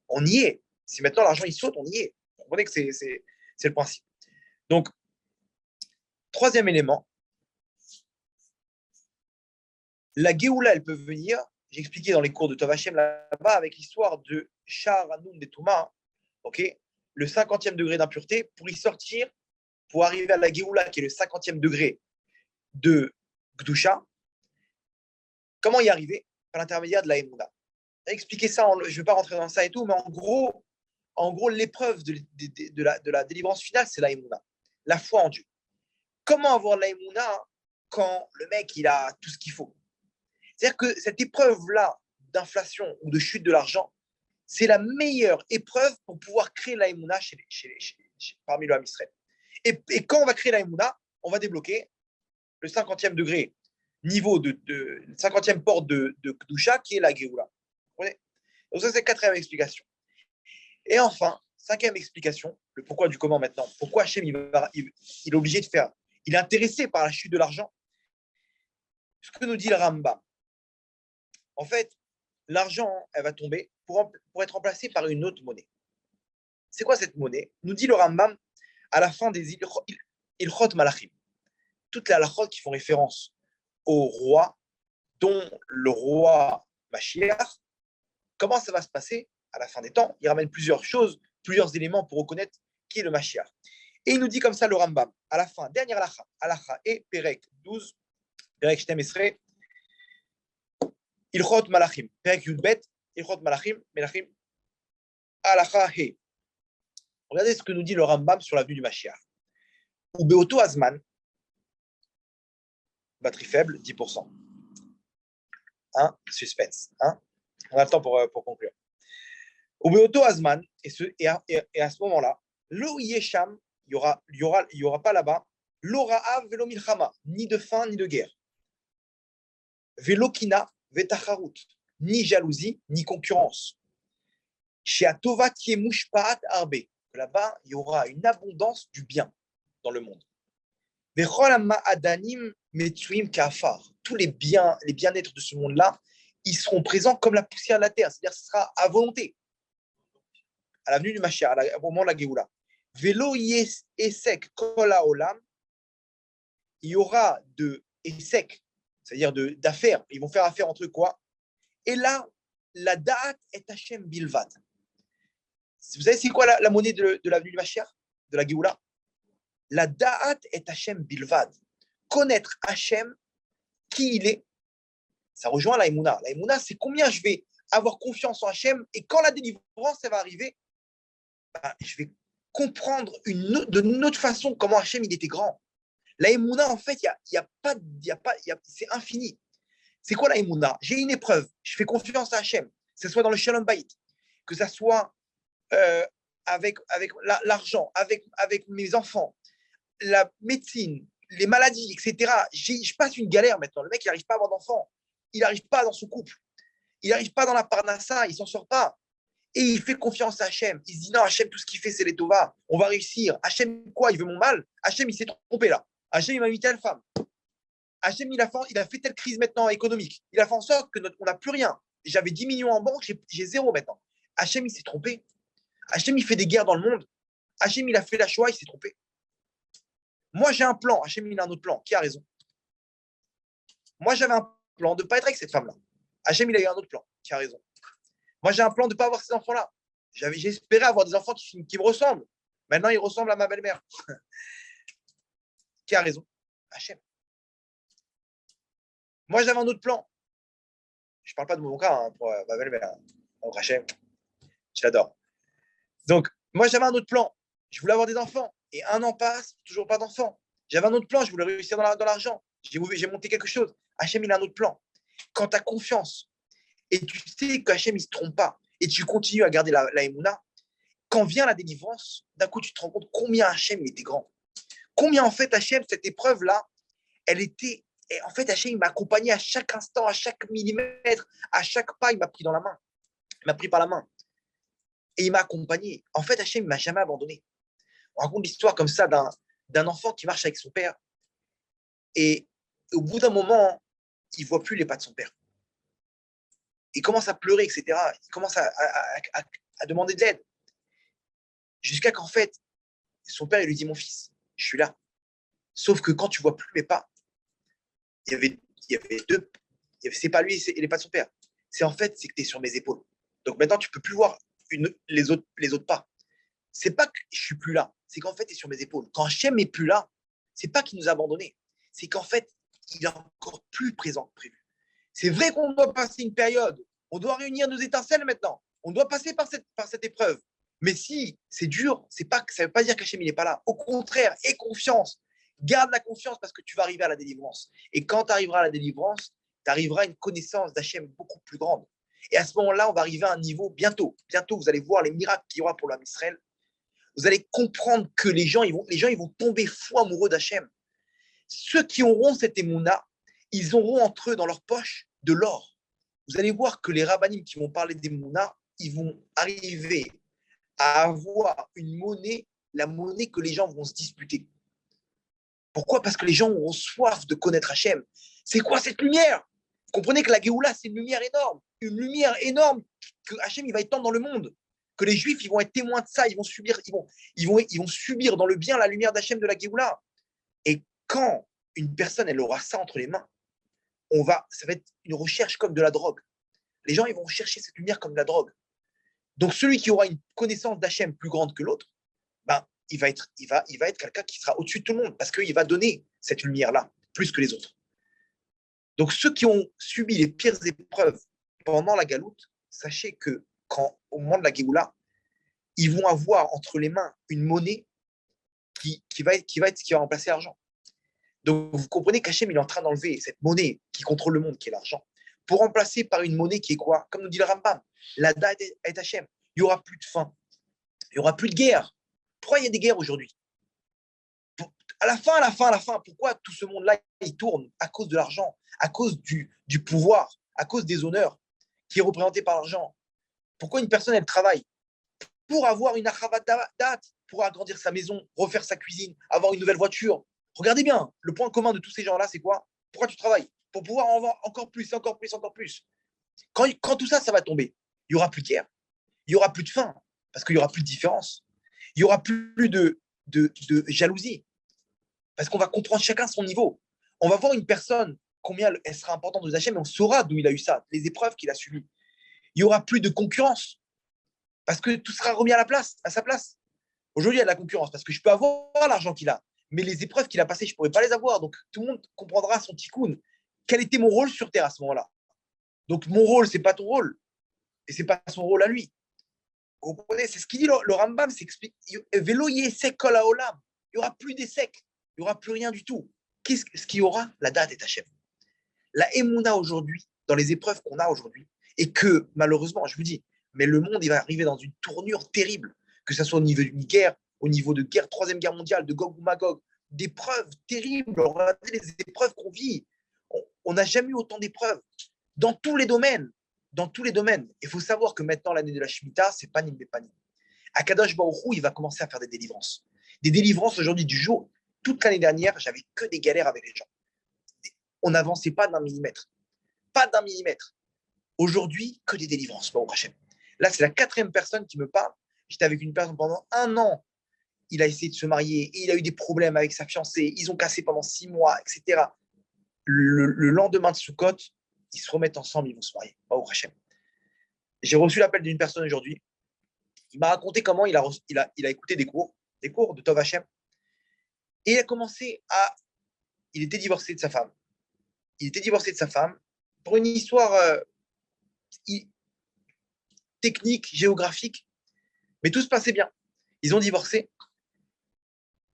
On y est. Si maintenant l'argent il saute, on y est. Vous comprenez que c'est le principe. Donc, troisième élément, la Géoula, elle peut venir, j'ai expliqué dans les cours de Tov Hachem là-bas, avec l'histoire de Shah Hanoun des Touma, okay, le 50e degré d'impureté, pour y sortir, pour arriver à la Géoula, qui est le 50e degré de Gdusha. Comment y arriver? Par l'intermédiaire de la Emouna. Expliquer ça, je ne vais pas rentrer dans ça et tout, mais en gros l'épreuve de la délivrance finale, c'est la Emouna, la foi en Dieu. Comment avoir la Emouna quand le mec, il a tout ce qu'il faut? C'est-à-dire que cette épreuve-là d'inflation ou de chute de l'argent, c'est la meilleure épreuve pour pouvoir créer la Emouna parmi le Ham Israël. Et quand on va créer la Emouna, on va débloquer le 50e degré, niveau de 50e porte de Kedusha, qui est la Géoula. Donc ça, c'est la quatrième explication. Et enfin, cinquième explication, le pourquoi du comment maintenant. Pourquoi Hachem, il est obligé de faire, il est intéressé par la chute de l'argent. Ce que nous dit le Rambam. En fait, l'argent, elle va tomber pour être remplacée par une autre monnaie. C'est quoi cette monnaie? Nous dit le Rambam à la fin des Ilchot Malachim. Toutes les halachot qui font référence au roi, dont le roi Mashiach. Comment ça va se passer à la fin des temps? Il ramène plusieurs choses, plusieurs éléments pour reconnaître qui est le Mashiach. Et il nous dit comme ça le Rambam, à la fin, dernière halacha, halacha et Perek 12, Perek Shtem Esrei, Ilchot Malachim, Perek Yudbet, Ilchot Malachim, Melachim, halacha he. Regardez ce que nous dit le Rambam sur la venue du Mashiach. Ou Beoto Azman, batterie faible, 10%. Hein? Suspense. Hein? On a le temps pour conclure. Ou Beoto Azman, et à ce moment-là, Lo Yesham, il y aura pas là-bas, Lo Ra'av Velo Milchama, ni de faim, ni de guerre. Velo Kina, Vetacharut, ni jalousie, ni concurrence. Chez Atova Tiemushpaat Arbe, là-bas, il y aura une abondance du bien dans le monde. Tous les bien-être de ce monde-là, ils seront présents comme la poussière de la terre, c'est-à-dire que ce sera à volonté. À l'avenue du Mashiach, au moment de la Géoula. Velo Esek Kola Olam, il y aura de Esek, c'est-à-dire d'affaires. Ils vont faire affaire entre eux quoi? Et là, la Da'at est Hachem Bilvat. Vous savez, c'est quoi la monnaie de l'avenue du Mashiach, de la Géoula? La Da'at est Hachem Bilvad. Connaître Hachem, qui il est, ça rejoint la Emouna. La Emouna, c'est combien je vais avoir confiance en Hachem et quand la délivrance, ça va arriver, je vais comprendre d'une autre façon comment Hachem, il était grand. La Emouna, en fait, c'est infini. C'est quoi la Emouna? J'ai une épreuve, je fais confiance à Hachem, que ce soit dans le Shalom Bayit, que ce soit avec l'argent, avec mes enfants, la médecine, les maladies, etc. Je passe une galère maintenant. Le mec, il n'arrive pas à avoir d'enfants. Il n'arrive pas dans son couple. Il n'arrive pas dans la parnassa. Il ne s'en sort pas. Et il fait confiance à Hachem. Il se dit non, Hachem, tout ce qu'il fait, c'est les Tova. On va réussir. Hachem, quoi? Il veut mon mal? Hachem, il s'est trompé là. Hachem, il m'a invité à une femme. Hachem, il a fait telle crise maintenant économique. Il a fait en sorte qu'on n'a plus rien. J'avais 10 millions en banque, j'ai zéro maintenant. Hachem, il s'est trompé. Hachem, il fait des guerres dans le monde. Hachem, il a fait la Shoah, il s'est trompé. Moi, j'ai un plan. Hachem, il a un autre plan. Qui a raison? Moi, j'avais un plan de ne pas être avec cette femme-là. Hachem, il a eu un autre plan. Qui a raison? Moi, j'ai un plan de ne pas avoir ces enfants-là. J'espérais avoir des enfants qui me ressemblent. Maintenant, ils ressemblent à ma belle-mère. Qui a raison? Hachem. Moi, j'avais un autre plan. Je ne parle pas de mon cas pour ma belle-mère. Donc, Hachem, je l'adore. Donc, moi, j'avais un autre plan. Je voulais avoir des enfants. Et un an passe, toujours pas d'enfants. J'avais un autre plan. Je voulais réussir dans l'argent. J'ai monté quelque chose. Hachem, il a un autre plan. Quand tu as confiance et tu sais qu'Hachem, il ne se trompe pas et tu continues à garder la Emouna, quand vient la délivrance, d'un coup, tu te rends compte combien Hachem il était grand. Combien, en fait, Hachem, cette épreuve-là, elle était. Et en fait, Hachem, il m'a accompagné à chaque instant, à chaque millimètre, à chaque pas, il m'a pris dans la main. Il m'a pris par la main. Et il m'a accompagné. En fait, Hachem, il ne m'a jamais abandonné. On raconte l'histoire comme ça d'un enfant qui marche avec son père. Et au bout d'un moment, il ne voit plus les pas de son père. Il commence à pleurer, etc. Il commence à demander de l'aide. Jusqu'à qu'en fait, son père, il lui dit, mon fils, je suis là. Sauf que quand tu ne vois plus mes pas, il y avait deux. C'est pas lui et les pas de son père. C'est en fait, c'est que tu es sur mes épaules. Donc maintenant, tu ne peux plus voir les autres pas. C'est pas que je suis plus là, c'est qu'en fait, tu es sur mes épaules. Quand Hachem n'est plus là, c'est pas qu'il nous a abandonnés, c'est qu'en fait, il est encore plus présent que prévu. C'est vrai qu'on doit passer une période, on doit réunir nos étincelles maintenant, on doit passer par cette épreuve. Mais si c'est dur, ça ne veut pas dire qu'Hachem n'est pas là. Au contraire, aie confiance. Garde la confiance parce que tu vas arriver à la délivrance. Et quand tu arriveras à la délivrance, tu arriveras à une connaissance d'Hachem beaucoup plus grande. Et à ce moment-là, on va arriver à un niveau bientôt. Bientôt, vous allez voir les miracles qu'il y aura pour l'âme Israël. Vous allez comprendre que les gens ils vont tomber fous amoureux d'Hachem. Ceux qui auront cette émouna, ils auront entre eux dans leur poche de l'or. Vous allez voir que les rabbinim qui vont parler d'émouna, ils vont arriver à avoir une monnaie, la monnaie que les gens vont se disputer. Pourquoi? Parce que les gens auront soif de connaître Hachem. C'est quoi cette lumière? Vous comprenez que la Géoula, c'est une lumière énorme que Hachem il va étendre dans le monde. Que les Juifs ils vont être témoins de ça, ils vont subir dans le bien la lumière d'Hachem de la Géoula. Et quand une personne elle aura ça entre les mains, ça va être une recherche comme de la drogue. Les gens ils vont chercher cette lumière comme de la drogue. Donc celui qui aura une connaissance d'Hachem plus grande que l'autre, ben, il va être quelqu'un qui sera au-dessus de tout le monde parce qu'il va donner cette lumière-là plus que les autres. Donc ceux qui ont subi les pires épreuves pendant la galoute, sachez que au moment de la Géoula, ils vont avoir entre les mains une monnaie qui va remplacer l'argent. Donc vous comprenez qu'Hachem il est en train d'enlever cette monnaie qui contrôle le monde, qui est l'argent, pour remplacer par une monnaie qui est quoi? Comme nous dit le Rambam, la date est Hachem. Il n'y aura plus de faim, il n'y aura plus de guerre. Pourquoi il y a des guerres aujourd'hui? À la fin, pourquoi tout ce monde-là, il tourne? À cause de l'argent, à cause du pouvoir, à cause des honneurs qui est représenté par l'argent. Pourquoi une personne, elle travaille? Pour avoir une achavat date, pour agrandir sa maison, refaire sa cuisine, avoir une nouvelle voiture. Regardez bien, le point commun de tous ces gens-là, c'est quoi? Pourquoi tu travailles? Pour pouvoir en avoir encore plus. Quand tout ça, ça va tomber, il n'y aura plus de guerre, il n'y aura plus de faim, parce qu'il n'y aura plus de différence. Il n'y aura plus de jalousie, parce qu'on va comprendre chacun son niveau. On va voir une personne, combien elle sera importante aux Hachem, et on saura d'où il a eu ça, les épreuves qu'il a subies. Il n'y aura plus de concurrence, parce que tout sera remis à sa place. Aujourd'hui, il y a de la concurrence, parce que je peux avoir l'argent qu'il a, mais les épreuves qu'il a passées, je ne pourrais pas les avoir. Donc, tout le monde comprendra son tikkun. Quel était mon rôle sur Terre à ce moment-là? Donc, mon rôle, ce n'est pas ton rôle, et ce n'est pas son rôle à lui. Vous comprenez? C'est ce qu'il dit le Rambam, s'explique. Vélo yesek kol haolam. Il n'y aura plus d'essek, il n'y aura plus rien du tout. Qu'est-ce qu'il y aura? La date est Hachem. La Emouna aujourd'hui, dans les épreuves qu'on a aujourd'hui, et que malheureusement, je vous dis, mais le monde il va arriver dans une tournure terrible, que ce soit au niveau d'une guerre, au niveau de guerre, troisième guerre mondiale, de Gog ou Magog, d'épreuves terribles. Regardez les épreuves qu'on vit. On n'a jamais eu autant d'épreuves dans tous les domaines. Dans tous les domaines. Il faut savoir que maintenant, l'année de la Shemitah, c'est panim des panim. Akadosh Baruch Hu, il va commencer à faire des délivrances. Des délivrances aujourd'hui du jour. Toute l'année dernière, j'avais que des galères avec les gens. on n'avançait pas d'un millimètre. Pas d'un millimètre. Aujourd'hui, que des délivrances, Baruch Hashem. Là, c'est la 4e personne qui me parle. J'étais avec une personne pendant 1 an. Il a essayé de se marier et il a eu des problèmes avec sa fiancée. Ils ont cassé pendant 6 mois, etc. Le lendemain de Sukkot, ils se remettent ensemble, ils vont se marier. Baruch Hashem. J'ai reçu l'appel d'une personne aujourd'hui. Il m'a raconté comment il a écouté des cours de Tov Hashem. Et il a commencé à. Il était divorcé de sa femme. Il était divorcé de sa femme pour une histoire technique, géographique, mais tout se passait bien. Ils ont divorcé.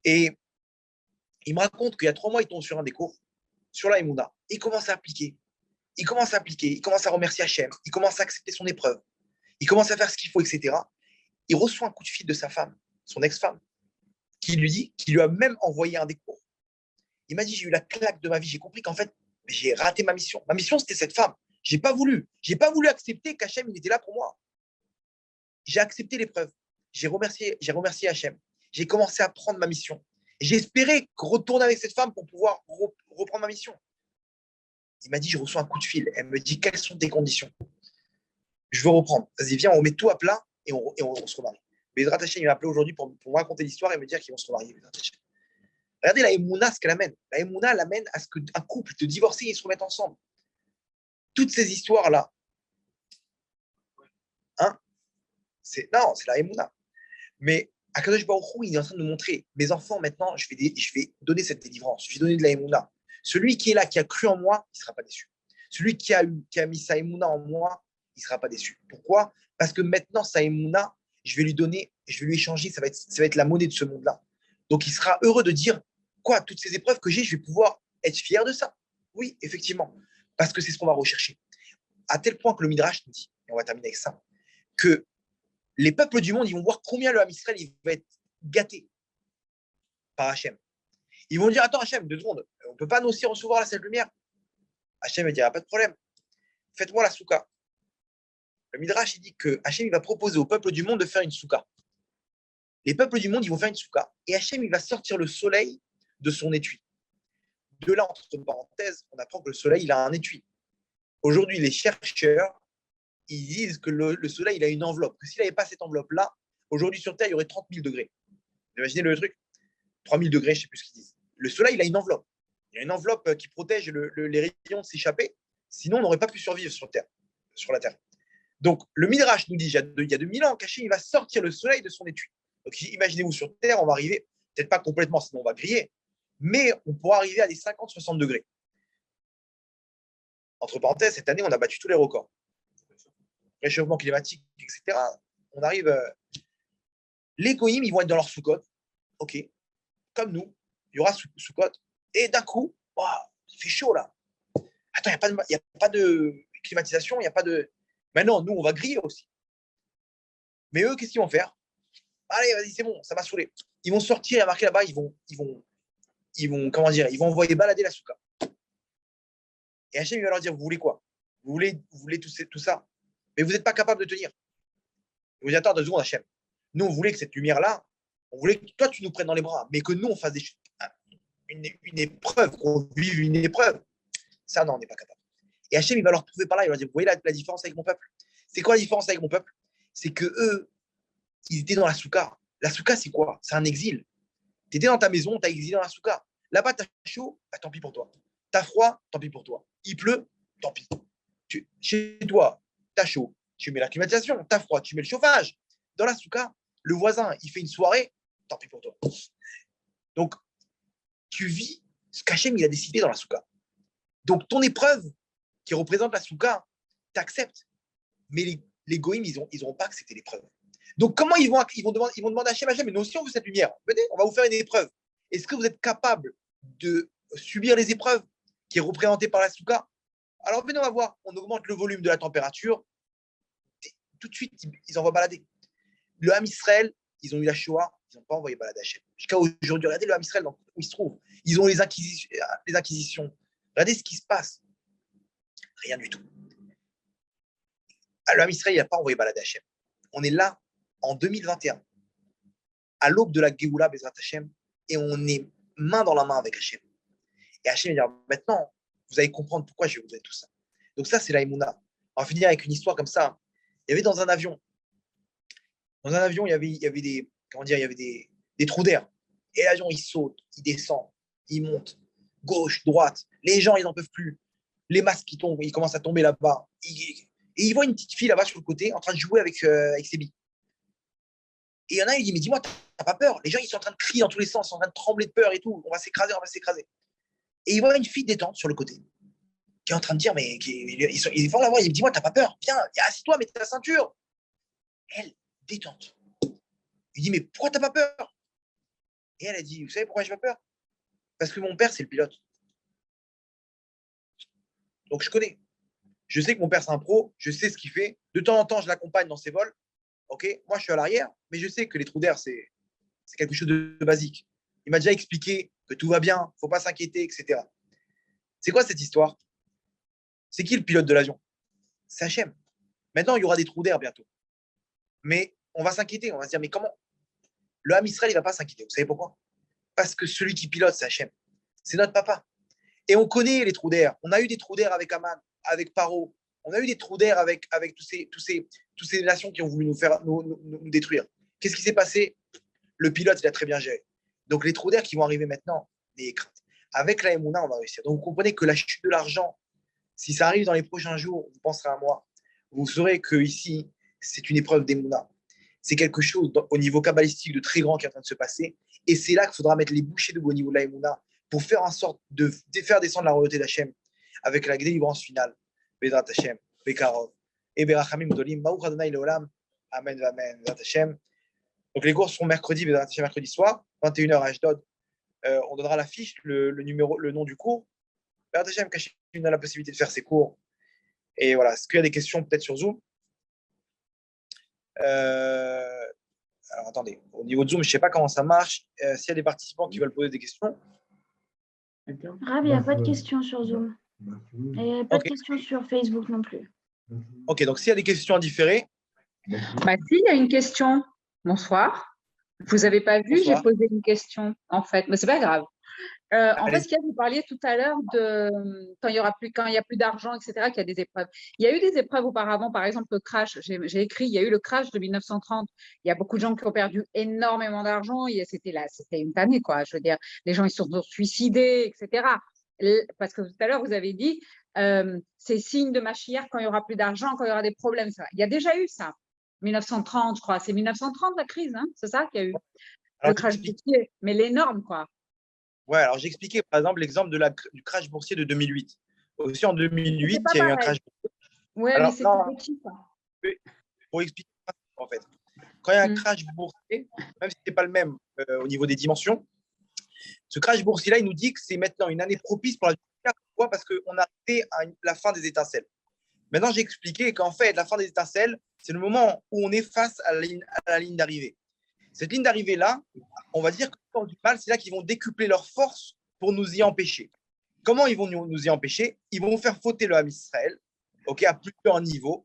Et il me raconte qu'il y a 3 mois, il tombe sur un des cours, sur la Emouna. Il commence à appliquer. Il commence à remercier Hachem. Il commence à accepter son épreuve. Il commence à faire ce qu'il faut, etc. Il reçoit un coup de fil de sa femme, son ex-femme, qui lui a même envoyé un des cours. Il m'a dit, j'ai eu la claque de ma vie. J'ai compris qu'en fait, j'ai raté ma mission. Ma mission, c'était cette femme. J'ai pas voulu accepter qu'Hachem, il était là pour moi. J'ai accepté l'épreuve. J'ai remercié Hachem. J'ai commencé à prendre ma mission. J'ai espéré retourner avec cette femme pour pouvoir reprendre ma mission. Il m'a dit, je reçois un coup de fil. Elle me dit, quelles sont tes conditions? Je veux reprendre. Vas-y, viens, on met tout à plat et on se remarie. Bezrat Hachem, il m'a appelé aujourd'hui pour me raconter l'histoire et me dire qu'ils vont se remarier. Regardez la Emouna, ce qu'elle amène. La Emouna, elle amène à ce qu'un couple de divorcés, ils se remettent ensemble. Toutes ces histoires-là, hein, c'est la Emouna. Mais Akadosh Baruch Hu, il est en train de nous montrer, mes enfants, maintenant, je vais donner cette délivrance, je vais donner de la Emouna. Celui qui est là, qui a cru en moi, il ne sera pas déçu. Celui qui a mis sa Emouna en moi, il ne sera pas déçu. Pourquoi? Parce que maintenant, sa Emouna, je vais lui donner, je vais lui échanger, ça va être la monnaie de ce monde-là. Donc, il sera heureux de dire, quoi, toutes ces épreuves que j'ai, je vais pouvoir être fier de ça. Oui, effectivement, parce que c'est ce qu'on va rechercher. À tel point que le Midrash nous dit, et on va terminer avec ça, que les peuples du monde, ils vont voir combien le Ham Israël il va être gâté par Hachem. Ils vont dire, attends Hachem, 2 secondes, on ne peut pas nous aussi recevoir cette lumière. Hachem va dire, pas de problème, faites-moi la souka. Le Midrash, il dit que Hachem, il va proposer au peuple du monde de faire une souka. Les peuples du monde, ils vont faire une souka. Et Hachem, il va sortir le soleil de son étui. De là, entre parenthèses, on apprend que le soleil, il a un étui. Aujourd'hui, les chercheurs, ils disent que le soleil, il a une enveloppe. Que s'il n'avait pas cette enveloppe-là, aujourd'hui sur Terre, il y aurait 30 000 degrés. Vous imaginez le truc? 3 000 degrés, je ne sais plus ce qu'ils disent. Le soleil, il a une enveloppe. Il y a une enveloppe qui protège les rayons de s'échapper. Sinon, on n'aurait pas pu survivre sur la Terre. Donc, le Midrash nous dit, il y a 2000 ans, Hachem, il va sortir le soleil de son étui. Donc, imaginez-vous, sur Terre, on va arriver, peut-être pas complètement, sinon on va griller, mais on pourra arriver à des 50-60 degrés. Entre parenthèses, cette année, on a battu tous les records. Réchauffement climatique, etc. On arrive. Les goïms, ils vont être dans leur sous-côte. OK. Comme nous, il y aura sous-côte. Et d'un coup, wow, il fait chaud là. Attends, il n'y a pas de climatisation, il n'y a pas de. Maintenant, nous, on va griller aussi. Mais eux, qu'est-ce qu'ils vont faire? Allez, vas-y, c'est bon, ça m'a saoulé. Ils vont sortir, il y a marqué là-bas, ils vont, comment dire, ils vont envoyer balader la souka. Et Hachem, il va leur dire, vous voulez quoi? Vous voulez tout ça? Mais vous n'êtes pas capable de tenir. Ils vont dire, attends 2 secondes, Hachem. Nous, on voulait que cette lumière-là, on voulait que toi, tu nous prennes dans les bras, mais que nous, on fasse une épreuve, qu'on vive une épreuve. Ça, non, on n'est pas capable. Et Hachem, il va leur prouver par là, il va leur dire, vous voyez la différence avec mon peuple? C'est quoi la différence avec mon peuple? C'est que eux, ils étaient dans la souka. La souka, c'est quoi? C'est un exil. Tu étais dans ta maison, tu as exilé dans la souka. Là-bas, tu as chaud, bah, tant pis pour toi. Tu as froid, tant pis pour toi. Il pleut, tant pis. Chez toi, tu as chaud, tu mets la climatisation. Tu as froid, tu mets le chauffage. Dans la souka, le voisin, il fait une soirée, tant pis pour toi. Donc, tu vis ce qu'Hachem, il a décidé dans la souka. Donc, ton épreuve qui représente la souka, tu acceptes. Mais les goïms, ils n'auront pas accepté l'épreuve. Donc, comment ils vont demander à Hachem, mais nous aussi, on veut cette lumière. Venez, on va vous faire une épreuve. Est-ce que vous êtes capable de subir les épreuves qui est représentée par la souka? Alors, venez, on va voir. On augmente le volume de la température. Tout de suite, ils envoient balader. Le Ham Israël, ils ont eu la Shoah, ils n'ont pas envoyé balader Hachem. Jusqu'à aujourd'hui, regardez le Ham Israël où il se trouve. Ils ont les inquisitions. Regardez ce qui se passe. Rien du tout. Le Ham Israël, il n'a pas envoyé balader Hachem. On est là en 2021, à l'aube de la Géoula Bezrat Hachem, et on est main dans la main avec Hachem. Et Hachem va dire, maintenant, vous allez comprendre pourquoi je vais vous donner tout ça. Donc ça, c'est la Emouna. On va finir avec une histoire comme ça. Il y avait dans un avion, il y avait des, comment dire, il y avait des trous d'air. Et l'avion, il saute, il descend, il monte, gauche, droite. Les gens, ils n'en peuvent plus. Les masques qui tombent, ils commencent à tomber là-bas. Et ils voient une petite fille là-bas sur le côté en train de jouer avec ses billes. Et il y en a, il dit, mais dis-moi, t'as pas peur? Les gens, ils sont en train de crier dans tous les sens, ils sont en train de trembler de peur et tout. On va s'écraser, on va s'écraser. Et il voit une fille détente sur le côté, qui est en train de dire, mais ils vont la voir, il dit, dis-moi, t'as pas peur? Viens, assis-toi, mets ta ceinture. Elle, détente. Il dit, mais pourquoi t'as pas peur? Et elle a dit, vous savez pourquoi j'ai pas peur? Parce que mon père, c'est le pilote. Donc, je connais. Je sais que mon père, c'est un pro, je sais ce qu'il fait. De temps en temps, je l'accompagne dans ses vols. Ok, moi, je suis à l'arrière, mais je sais que les trous d'air, c'est quelque chose de basique. Il m'a déjà expliqué que tout va bien, il ne faut pas s'inquiéter, etc. C'est quoi cette histoire? C'est qui le pilote de l'avion? C'est Hachem. Maintenant, il y aura des trous d'air bientôt. Mais on va s'inquiéter, on va se dire, mais comment? Le Ham Israël, il ne va pas s'inquiéter. Vous savez pourquoi? Parce que celui qui pilote, c'est Hachem. C'est notre papa. Et on connaît les trous d'air. On a eu des trous d'air avec Aman, avec Paro. On a eu des trous d'air avec tous ces nations qui ont voulu nous détruire. Qu'est-ce qui s'est passé? Le pilote, il a très bien géré. Donc, les trous d'air qui vont arriver maintenant, n'ayez crainte. Avec la Emouna, on va réussir. Donc, vous comprenez que la chute de l'argent, si ça arrive dans les prochains jours, vous penserez à moi. Vous saurez que ici, c'est une épreuve d'Emouna. C'est quelque chose au niveau kabbalistique de très grand qui est en train de se passer. Et c'est là qu'il faudra mettre les bouchées doubles au niveau de la Emouna pour faire en sorte de faire descendre la royauté d'Hachem avec la délivrance finale. Bédrat Hachem, Bekarov, et Berachamim Dolim, Baruch Adonai Leolam, Amen, Amen, Bédrat Hachem. Donc les cours seront mercredi, Bédrat Hachem, mercredi soir, 21h à Ashdod. On donnera la fiche, le nom du cours. Bédrat Hachem, Kachim a la possibilité de faire ses cours. Et voilà, est-ce qu'il y a des questions peut-être sur Zoom? Alors attendez, au niveau de Zoom, je ne sais pas comment ça marche. S'il y a des participants qui veulent poser des questions. Rav, il n'y a pas de questions sur Zoom. Et pas de questions sur Facebook non plus. Ok, donc s'il y a des questions à différer. Bah, si, il y a une question. Bonsoir. Vous n'avez pas vu, j'ai posé une question, en fait. Mais ce n'est pas grave. En fait, vous parliez tout à l'heure de quand il n'y a plus d'argent, etc., qu'il y a des épreuves. Il y a eu des épreuves auparavant, par exemple le crash. J'ai écrit, il y a eu le crash de 1930. Il y a beaucoup de gens qui ont perdu énormément d'argent. C'était une année, quoi. Je veux dire, les gens ils se sont suicidés, etc. Parce que tout à l'heure, vous avez dit, c'est signe de Mashiach quand il n'y aura plus d'argent, quand il y aura des problèmes. Il y a déjà eu ça. 1930, je crois. C'est 1930 la crise, hein, c'est ça qu'il y a eu. Le crash boursier, mais l'énorme, quoi. Ouais, alors j'ai expliqué par exemple l'exemple du crash boursier de 2008. Aussi en 2008, il y a eu un crash boursier. Oui, mais c'est petit, ça. Pour expliquer, en fait, quand il y a un crash boursier, même si ce n'est pas le même au niveau des dimensions, ce crash boursier-là, il nous dit que c'est maintenant une année propice pour la vie. Pourquoi? Parce qu'on a arrivé à la fin des étincelles. Maintenant, j'ai expliqué qu'en fait, la fin des étincelles, c'est le moment où on est face à la ligne d'arrivée. Cette ligne d'arrivée-là, on va dire que le du mal, c'est là qu'ils vont décupler leur force pour nous y empêcher. Comment ils vont nous y empêcher? Ils vont faire fauter le Ham Israël, okay, à plusieurs niveaux,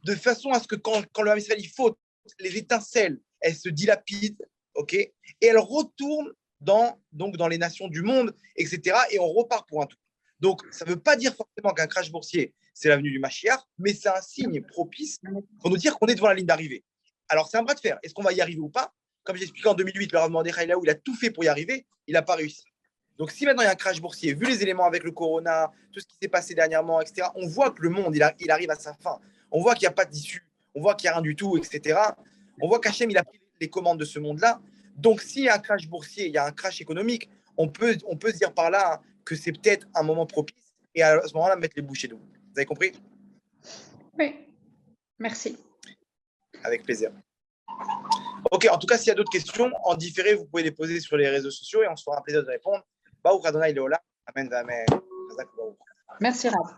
de façon à ce que quand le Ham Israël il faute, les étincelles, elles se dilapident, okay, et elles retournent dans les nations du monde, etc. Et on repart pour un tout. Donc, ça ne veut pas dire forcément qu'un crash boursier, c'est l'avenue du Mashiach, mais c'est un signe propice pour nous dire qu'on est devant la ligne d'arrivée. Alors, c'est un bras de fer. Est-ce qu'on va y arriver ou pas? Comme j'ai expliqué en 2008, le Rav Mordechai Laou, il a tout fait pour y arriver, il n'a pas réussi. Donc, si maintenant il y a un crash boursier, vu les éléments avec le corona, tout ce qui s'est passé dernièrement, etc., on voit que le monde, il arrive à sa fin. On voit qu'il n'y a pas d'issue, on voit qu'il n'y a rien du tout, etc. On voit qu'Hachem, il a pris les commandes de ce monde-là. Donc, s'il y a un crash boursier, il y a un crash économique, on peut se dire par là que c'est peut-être un moment propice et à ce moment-là, mettre les bouchées doubles. Vous avez compris? Oui, merci. Avec plaisir. Ok, en tout cas, s'il y a d'autres questions, en différé, vous pouvez les poser sur les réseaux sociaux et on se fera un plaisir de répondre. Baruch Adonai Leolam. Amen, amen. Merci, Rav.